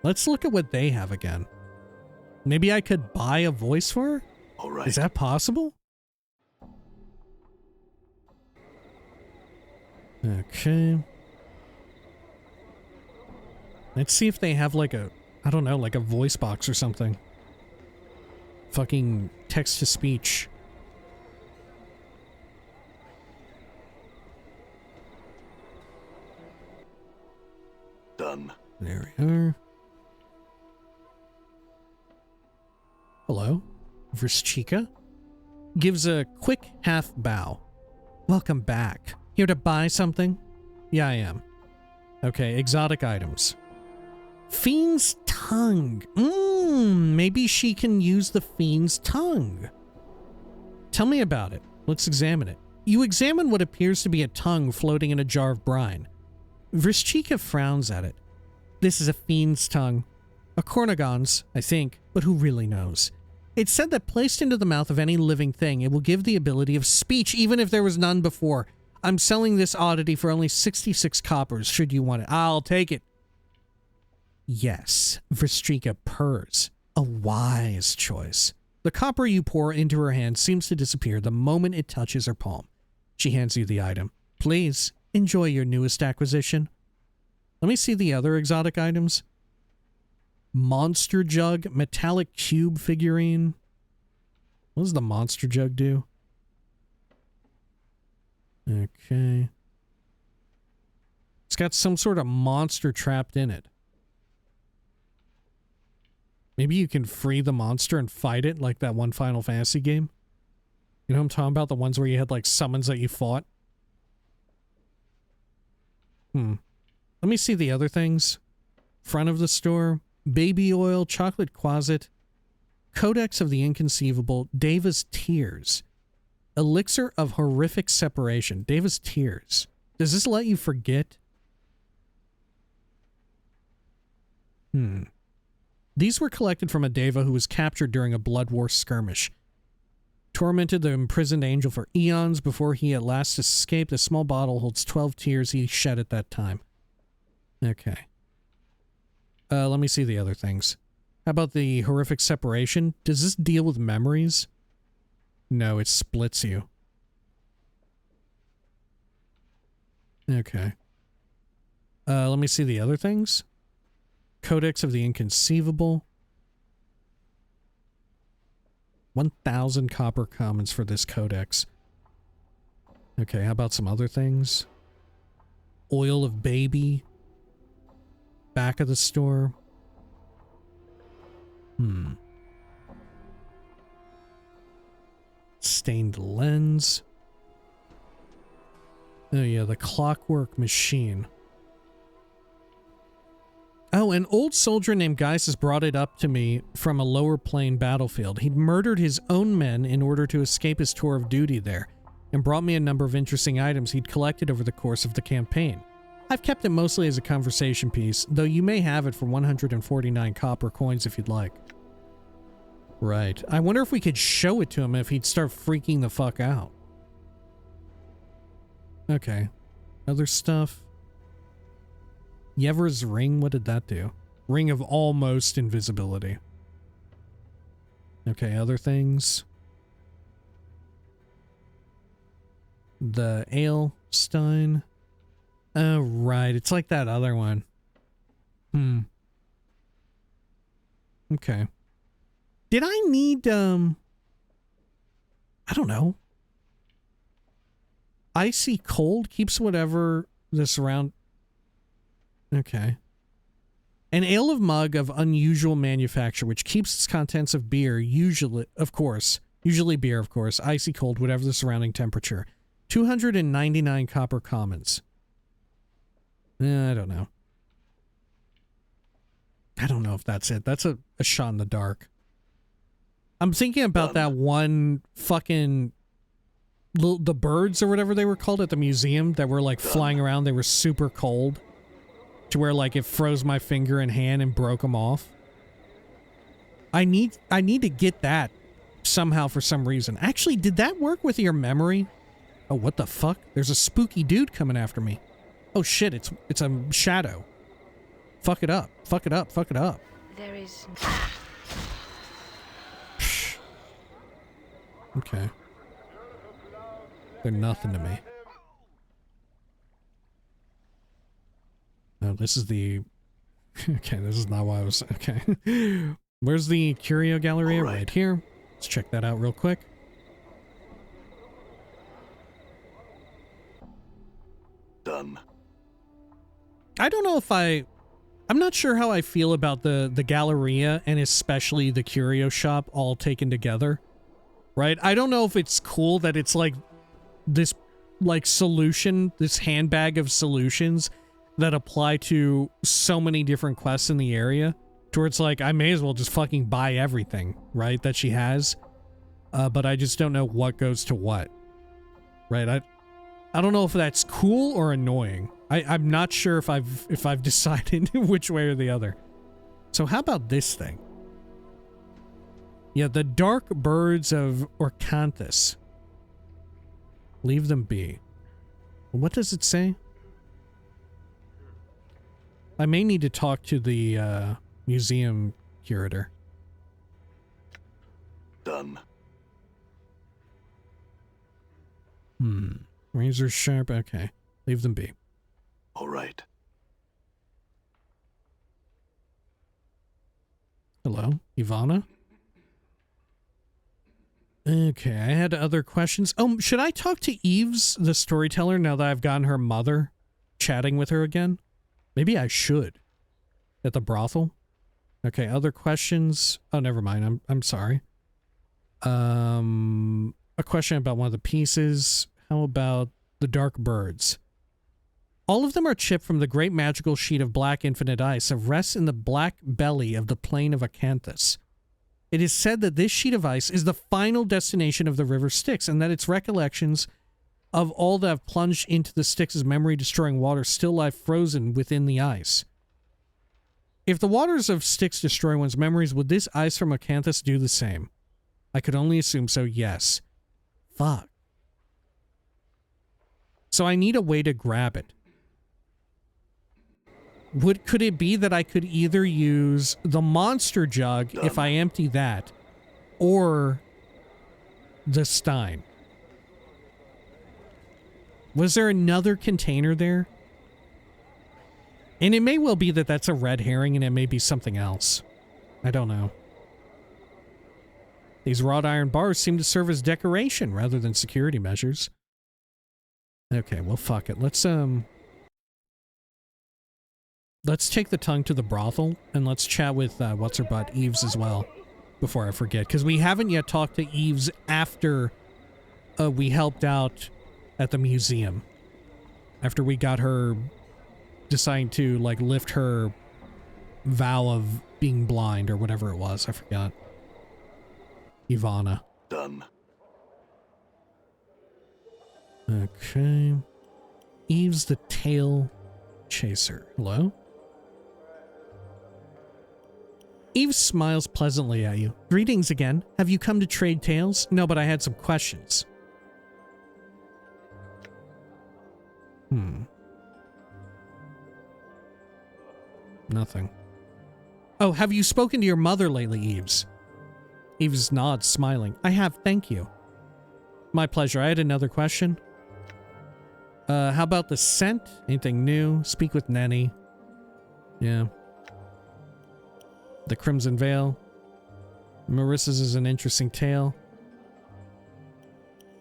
Let's look at what they have again. Maybe I could buy a voice for her? All right. Is that possible? Okay. Let's see if they have like a, I don't know, like a voice box or something. Fucking text to speech. Done. There we are. Hello, Vrishchika. Gives a quick half bow. Welcome back. Here to buy something? Yeah, I am. Okay, exotic items. Fiend's tongue. Maybe she can use the fiend's tongue. Tell me about it. Let's examine it. You examine what appears to be a tongue floating in a jar of brine. Vrishchika frowns at it. This is a fiend's tongue. A Cornagon's, I think, but who really knows? It's said that placed into the mouth of any living thing, it will give the ability of speech, even if there was none before. I'm selling this oddity for only 66 coppers, should you want it. I'll take it. Yes, Vrishchika purrs. A wise choice. The copper you pour into her hand seems to disappear the moment it touches her palm. She hands you the item. Please, enjoy your newest acquisition. Let me see the other exotic items. Monster jug, metallic cube figurine. What does the monster jug do? Okay. It's got some sort of monster trapped in it. Maybe you can free the monster and fight it like that one Final Fantasy game. You know what I'm talking about? The ones where you had like summons that you fought. Let me see the other things. Front of the store. Baby oil, chocolate quasit, Codex of the Inconceivable, Deva's Tears, Elixir of Horrific Separation, Deva's Tears. Does this let you forget? These were collected from a Deva who was captured during a Blood War skirmish. Tormented the imprisoned angel for eons before he at last escaped. The small bottle holds 12 tears he shed at that time. Okay. Let me see the other things. How about the horrific separation? Does this deal with memories? No, it splits you. Okay. Let me see the other things. Codex of the Inconceivable. 1,000 copper commons for this codex. Okay, how about some other things? Oil of Baby. Back of the store. Stained lens. Oh yeah, the clockwork machine. Oh, an old soldier named Geis has brought it up to me from a lower plane battlefield. He'd murdered his own men in order to escape his tour of duty there, and brought me a number of interesting items he'd collected over the course of the campaign. I've kept it mostly as a conversation piece, though you may have it for 149 copper coins if you'd like. Right. I wonder if we could show it to him if he'd start freaking the fuck out. Okay. Other stuff. Yever's ring, what did that do? Ring of almost invisibility. Okay, other things. The ale stein. Oh, right. It's like that other one. Okay. Did I need, I don't know. Icy cold keeps whatever this around. Okay. An ale of mug of unusual manufacture, which keeps its contents of beer, usually beer, of course, icy cold, whatever the surrounding temperature. 299 copper commons. I don't know. I don't know if that's it. That's a shot in the dark. I'm thinking about that one fucking... the birds or whatever they were called at the museum that were like flying around. They were super cold. To where like it froze my finger and hand and broke them off. I need to get that somehow for some reason. Actually, did that work with your memory? Oh, what the fuck? There's a spooky dude coming after me. Oh shit, it's a shadow. Fuck it up. Fuck it up. Fuck it up. There is... Okay. They're nothing to me. No, this is the... Okay, this is not why I was... Okay. Where's the Curio Galleria? Right here. Let's check that out real quick. Done. I don't know if I'm not sure how I feel about the Galleria and especially the Curio Shop all taken together. Right? I don't know if it's cool that it's like this like solution, this handbag of solutions that apply to so many different quests in the area, to where it's like, I may as well just fucking buy everything, right, that she has. But I just don't know what goes to what. Right? I don't know if that's cool or annoying. I'm not sure if I've decided which way or the other. So how about this thing? Yeah, the dark birds of Orcanthus. Leave them be. What does it say? I may need to talk to the museum curator. Done. Razor sharp. Okay. Leave them be. All right. Hello, Ivana? Okay, I had other questions. Oh, should I talk to Eves, the storyteller, now that I've gotten her mother chatting with her again? Maybe I should. At the brothel? Okay, other questions? Oh, never mind. I'm sorry. A question about one of the pieces. How about the dark birds? All of them are chipped from the great magical sheet of black infinite ice that rests in the black belly of the plain of Acanthus. It is said that this sheet of ice is the final destination of the river Styx, and that its recollections of all that have plunged into the Styx's memory-destroying water still lie frozen within the ice. If the waters of Styx destroy one's memories, would this ice from Acanthus do the same? I could only assume so, yes. Fuck. So I need a way to grab it. Could it be that I could either use the monster jug if I empty that, or the stein? Was there another container there? And it may well be that that's a red herring and it may be something else. I don't know. These wrought iron bars seem to serve as decoration rather than security measures. Okay, well, fuck it. Let's take the tongue to the brothel, and let's chat with, what's-her-butt, Eves, as well, before I forget. Because we haven't yet talked to Eves after we helped out at the museum. After we got her deciding to, like, lift her vow of being blind or whatever it was. I forgot. Ivana. Done. Okay. Eve's the tail chaser. Hello? Eve smiles pleasantly at you. Greetings again. Have you come to trade tales? No, but I had some questions. Nothing. Oh, have you spoken to your mother lately, Eves? Eves nods, smiling. I have, thank you. My pleasure. I had another question. How about the scent? Anything new? Speak with Nenny. Yeah. The Crimson Veil. Marissa's is an interesting tale.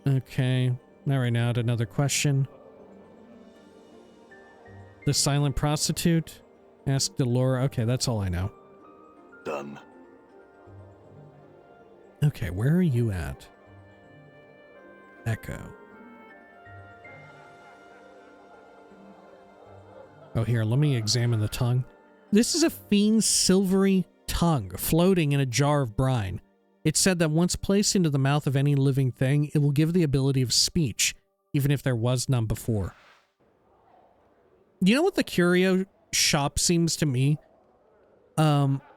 Okay. Not right now. I had another question. The Silent Prostitute. Ask Delora. Okay, that's all I know. Done. Okay, where are you at? Ecco. Oh, here, let me examine the tongue. This is a fiend's silvery tongue floating in a jar of brine. It's said that once placed into the mouth of any living thing, it will give the ability of speech, even if there was none before. You know what the curio shop seems to me?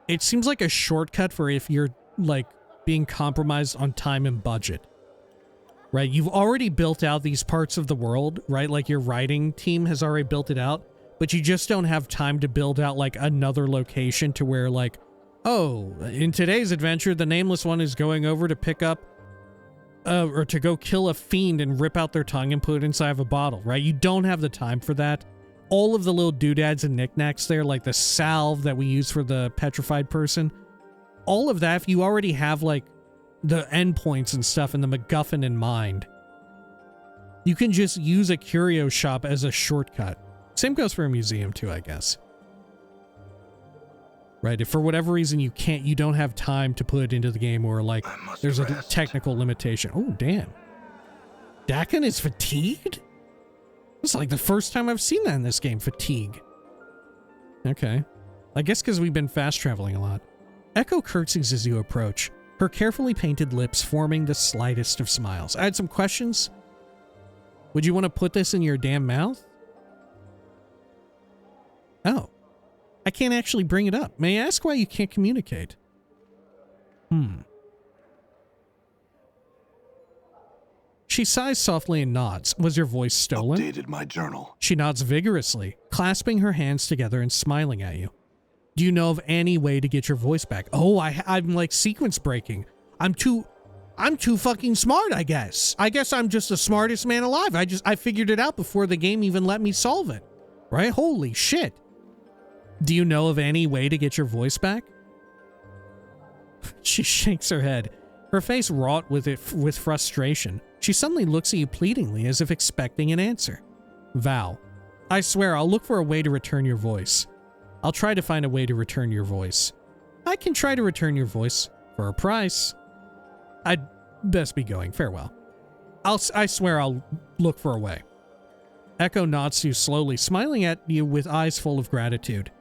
It seems like a shortcut for if you're, like, being compromised on time and budget. Right? You've already built out these parts of the world, right? Like, your writing team has already built it out, but you just don't have time to build out, like, another location to where, like, oh, in today's adventure, the Nameless One is going over to pick up, or to go kill a fiend and rip out their tongue and put it inside of a bottle, right? You don't have the time for that. All of the little doodads and knickknacks there, like the salve that we use for the petrified person, all of that, if you already have, like, the endpoints and stuff and the MacGuffin in mind, you can just use a curio shop as a shortcut. Same goes for a museum too, I guess. Right, if for whatever reason you don't have time to put it into the game, or, like, there's a technical limitation. Oh, damn. Dakin is fatigued? It's like the first time I've seen that in this game, fatigue. Okay. I guess because we've been fast traveling a lot. Ecco curtsies as you approach, her carefully painted lips forming the slightest of smiles. I had some questions. Would you want to put this in your damn mouth? Oh. I can't actually bring it up. May I ask why you can't communicate? She sighs softly and nods. Was your voice stolen? Updated my journal. She nods vigorously, clasping her hands together and smiling at you. Do you know of any way to get your voice back? Oh, I'm like sequence breaking. I'm too fucking smart, I guess. I guess I'm just the smartest man alive. I figured it out before the game even let me solve it. Right? Holy shit. Do you know of any way to get your voice back? She shakes her head, her face wrought with frustration. She suddenly looks at you pleadingly, as if expecting an answer. Val, I swear I'll look for a way to return your voice. I'll try to find a way to return your voice. I can try to return your voice for a price. I'd best be going. Farewell. I swear I'll look for a way. Ecco nods to you slowly, smiling at you with eyes full of gratitude.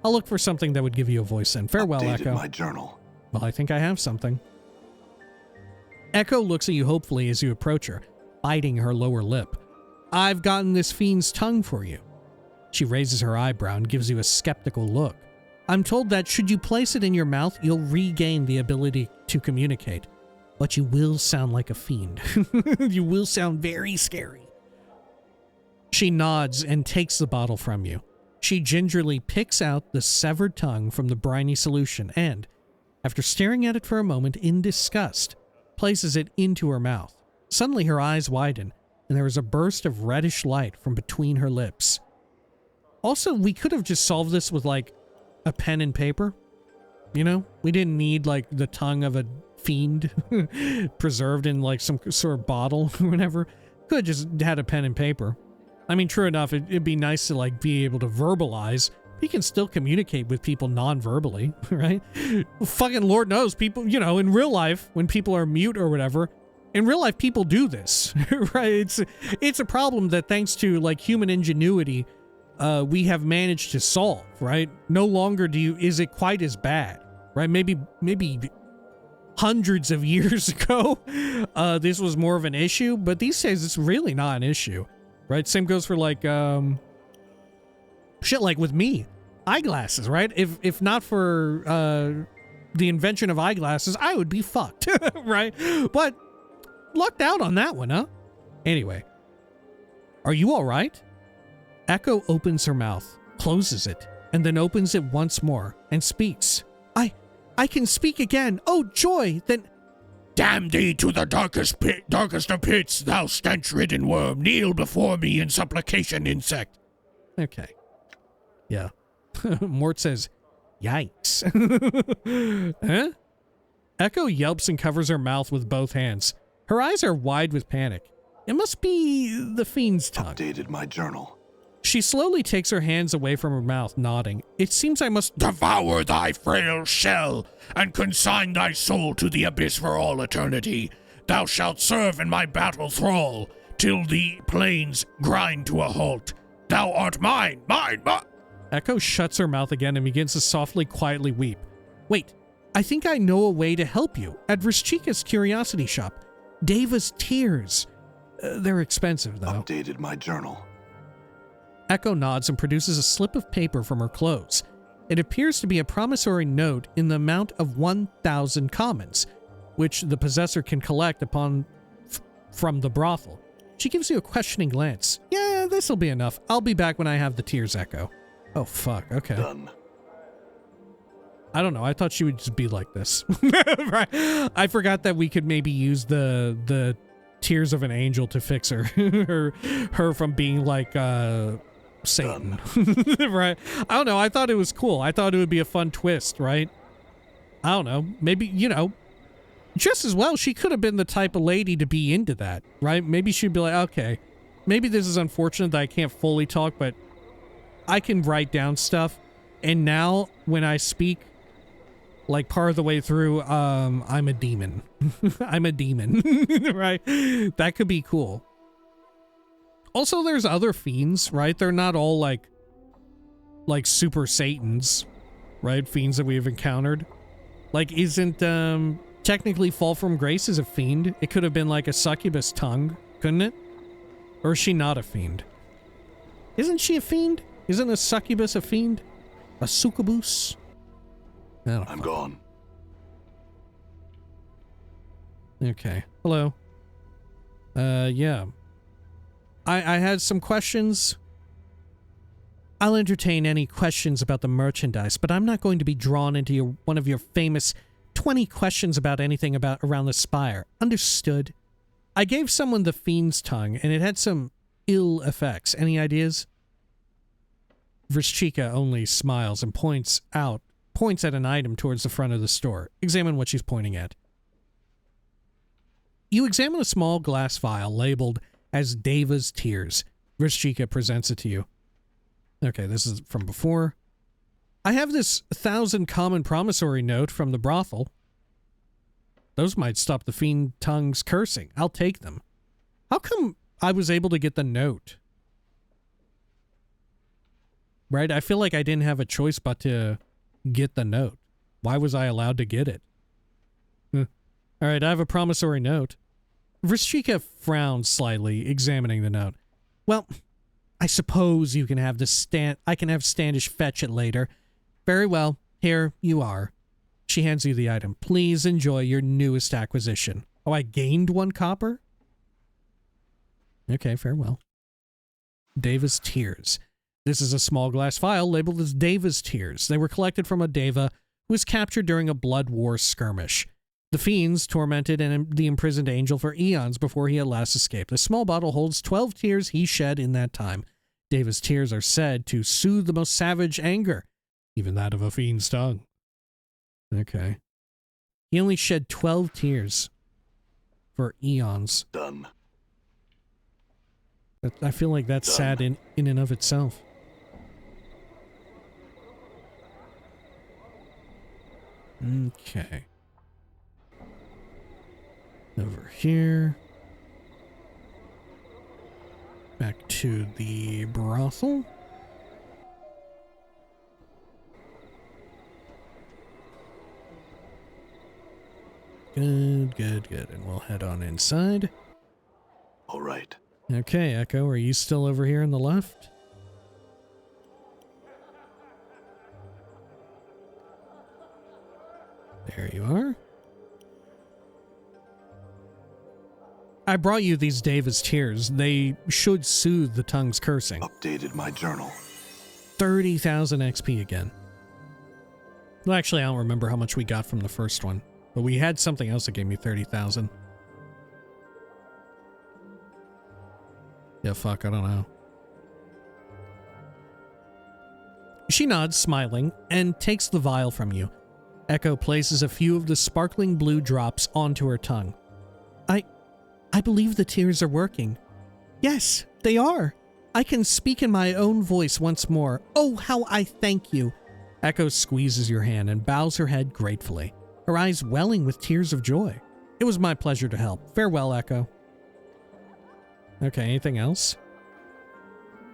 I'll look for something that would give you a voice then. Farewell, Updated Ecco. my journal. Well, I think I have something. Ecco looks at you hopefully as you approach her, biting her lower lip. I've gotten this fiend's tongue for you. She raises her eyebrow and gives you a skeptical look. I'm told that should you place it in your mouth, you'll regain the ability to communicate. But you will sound like a fiend. You will sound very scary. She nods and takes the bottle from you. She gingerly picks out the severed tongue from the briny solution and, after staring at it for a moment in disgust, places it into her mouth. Suddenly her eyes widen, and there is a burst of reddish light from between her lips. Also, we could have just solved this with, like, a pen and paper. You know? We didn't need, like, the tongue of a fiend preserved in, like, some sort of bottle or whatever. Could have just had a pen and paper. I mean, true enough, it'd be nice to, like, be able to verbalize. He can still communicate with people non-verbally, right? Fucking Lord knows, people, you know, in real life, when people are mute or whatever, In real life, people do this, right? It's a problem that thanks to like human ingenuity, we have managed to solve, right? No longer is it quite as bad, right? Maybe hundreds of years ago, this was more of an issue, but these days it's really not an issue, right? Same goes for like, shit like with me, eyeglasses, right? If not for, the invention of eyeglasses, I would be fucked, right? But lucked out on that one, huh? Anyway, are you all right? Ecco opens her mouth, closes it, and then opens it once more and speaks. I can speak again. Oh, joy! Then... Damn thee to the darkest of pits, thou stench-ridden worm! Kneel before me in supplication, insect! Okay. Yeah. Mort says, yikes. Huh? Ecco yelps and covers her mouth with both hands. Her eyes are wide with panic. It must be the fiend's tongue. Updated my journal. She slowly takes her hands away from her mouth, nodding. It seems I must devour thy frail shell, and consign thy soul to the abyss for all eternity. Thou shalt serve in my battle thrall, till the plains grind to a halt. Thou art mine, mine. Ecco shuts her mouth again and begins to softly, quietly weep. Wait, I think I know a way to help you. At Vrishchika's curiosity shop. Deva's tears. They're expensive, though. Updated my journal. Ecco nods and produces a slip of paper from her clothes. It appears to be a promissory note in the amount of 1,000 commons, which the possessor can collect upon from the brothel. She gives you a questioning glance. Yeah, this'll be enough. I'll be back when I have the tears, Ecco. Oh, fuck. Okay. Done. I don't know. I thought she would just be like this. Right. I forgot that we could maybe use the tears of an angel to fix her. her from being like, Satan. Right. I don't know. I thought it was cool. I thought it would be a fun twist, right? I don't know. Maybe, you know, just as well, she could have been the type of lady to be into that, right? Maybe she'd be like, okay, maybe this is unfortunate that I can't fully talk, but I can write down stuff. And now when I speak, like part of the way through, I'm a demon. I'm a demon, right? That could be cool. Also, there's other fiends, right? They're not all like super Satans, right? Fiends that we've encountered. Like, isn't, technically Fall from Grace is a fiend. It could have been like a succubus tongue, couldn't it? Or is she not a fiend? Isn't she a fiend? Isn't a succubus a fiend? A succubus? I'm gone. Okay. Hello. Yeah. I had some questions. I'll entertain any questions about the merchandise, but I'm not going to be drawn into one of your famous 20 questions about anything around the spire. Understood? I gave someone the fiend's tongue, and it had some ill effects. Any ideas? Vrishchika only smiles and points at an item towards the front of the store. Examine what she's pointing at. You examine a small glass vial labeled as Deva's Tears. Vrishchika presents it to you. Okay, this is from before. I have this 1,000 common promissory note from the brothel. Those might stop the fiend tongue's cursing. I'll take them. How come I was able to get the note? Right? I feel like I didn't have a choice but to get the note. Why was I allowed to get it? Alright, I have a promissory note. Vrishchika frowns slightly, examining the note. Well, I suppose you can have I can have Standish fetch it later. Very well. Here you are. She hands you the item. Please enjoy your newest acquisition. Oh, I gained 1 copper? Okay, farewell. Deva's Tears. This is a small glass vial labeled as Deva's Tears. They were collected from a Deva who was captured during a blood war skirmish. The fiends tormented the imprisoned angel for eons before he at last escaped. The small bottle holds 12 tears he shed in that time. Deva's tears are said to soothe the most savage anger, even that of a fiend's tongue. Okay. He only shed 12 tears for eons. Done. I feel like that's sad in and of itself. Okay. Over here. Back to the brothel. Good, good, good. And we'll head on inside. All right. Okay, Ecco, are you still over here on the left? There you are. I brought you these Davis tears. They should soothe the tongue's cursing. Updated my journal. 30,000 XP again. Well, actually, I don't remember how much we got from the first one, but we had something else that gave me 30,000. Yeah, fuck, I don't know. She nods, smiling, and takes the vial from you. Ecco places a few of the sparkling blue drops onto her tongue. I believe the tears are working. Yes, they are. I can speak in my own voice once more. Oh, how I thank you. Ecco squeezes your hand and bows her head gratefully, her eyes welling with tears of joy. It was my pleasure to help. Farewell, Ecco. Okay, anything else?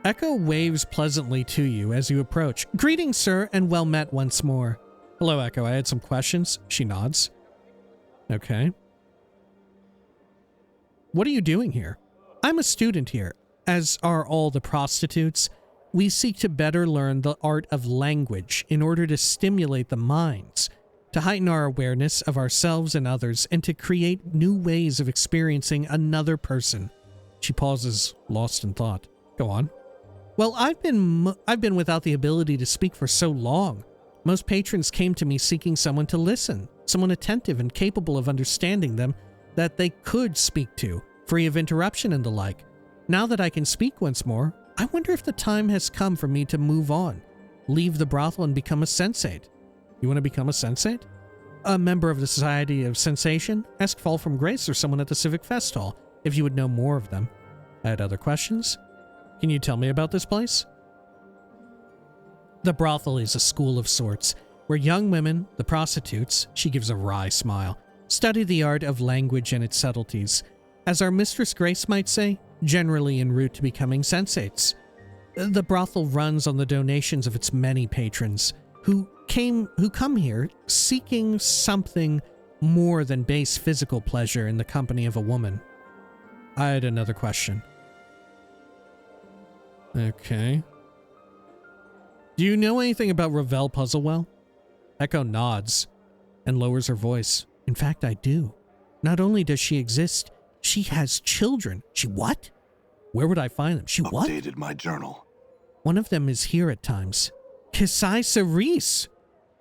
Ecco waves pleasantly to you as you approach. Greetings, sir, and well met once more. Hello, Ecco. I had some questions. She nods. Okay. What are you doing here? I'm a student here, as are all the prostitutes. We seek to better learn the art of language in order to stimulate the minds, to heighten our awareness of ourselves and others, and to create new ways of experiencing another person. She pauses, lost in thought. Go on. Well, I've been without the ability to speak for so long. Most patrons came to me seeking someone to listen, someone attentive and capable of understanding them that they could speak to, free of interruption and the like. Now that I can speak once more, I wonder if the time has come for me to move on, leave the brothel and become a sensate. You want to become a sensate? A member of the Society of Sensation? Ask Fall from Grace or someone at the Civic Festhall if you would know more of them. I had other questions. Can you tell me about this place? The brothel is a school of sorts, where young women, the prostitutes, she gives a wry smile, study the art of language and its subtleties. As our Mistress Grace might say, generally en route to becoming sensates. The brothel runs on the donations of its many patrons, who come here seeking something more than base physical pleasure in the company of a woman. I had another question. Okay. Do you know anything about Ravel Puzzlewell? Ecco nods and lowers her voice. In fact, I do. Not only does she exist, she has children. She what? Where would I find them? She what? Updated my journal. One of them is here at times. Kisai Cerise.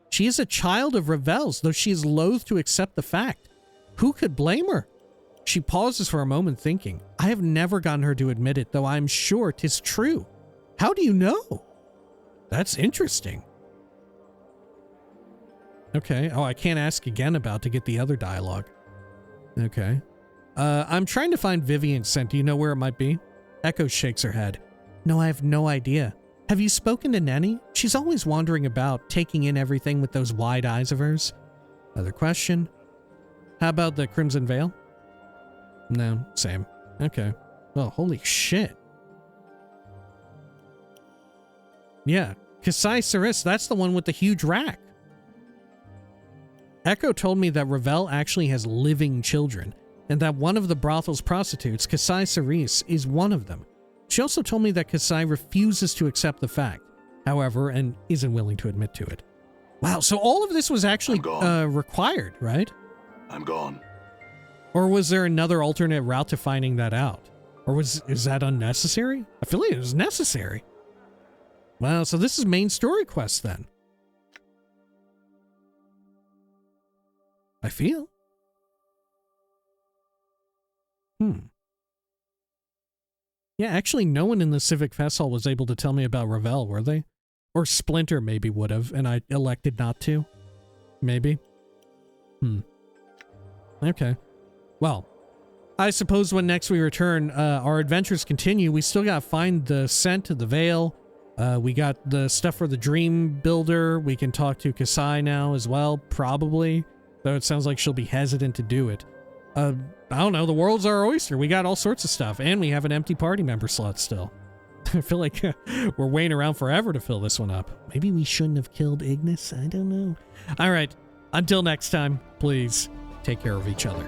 She is a child of Ravel's, though she is loath to accept the fact. Who could blame her? She pauses for a moment thinking. I have never gotten her to admit it, though I'm sure 'tis true. How do you know? That's interesting. Okay. Oh, I can't ask again about to get the other dialogue. Okay. I'm trying to find Vivian's scent. Do you know where it might be? Ecco shakes her head. No, I have no idea. Have you spoken to Nenny? She's always wandering about, taking in everything with those wide eyes of hers. Other question. How about the Crimson Veil? No, same. Okay. Well, holy shit. Yeah, Kasai Cerise, that's the one with the huge rack. Ecco told me that Ravel actually has living children, and that one of the brothel's prostitutes, Kasai Cerise, is one of them. She also told me that Kasai refuses to accept the fact, however, and isn't willing to admit to it. Wow, so all of this was actually required, right? I'm gone. Or was there another alternate route to finding that out? Or is that unnecessary? I feel like it was necessary. Well, so this is main story quest then. I feel. Yeah, actually no one in the Civic Festhall was able to tell me about Ravel, were they? Or Splinter maybe would have, and I elected not to. Maybe. Okay. Well, I suppose when next we return, our adventures continue. We still gotta find the scent of the veil. We got the stuff for the dream builder. We can talk to Kasai now as well, probably. Though it sounds like she'll be hesitant to do it. I don't know, the world's our oyster. We got all sorts of stuff, and we have an empty party member slot still. I feel like we're waiting around forever to fill this one up. Maybe we shouldn't have killed Ignis. I don't know. All right. Until next time, please take care of each other.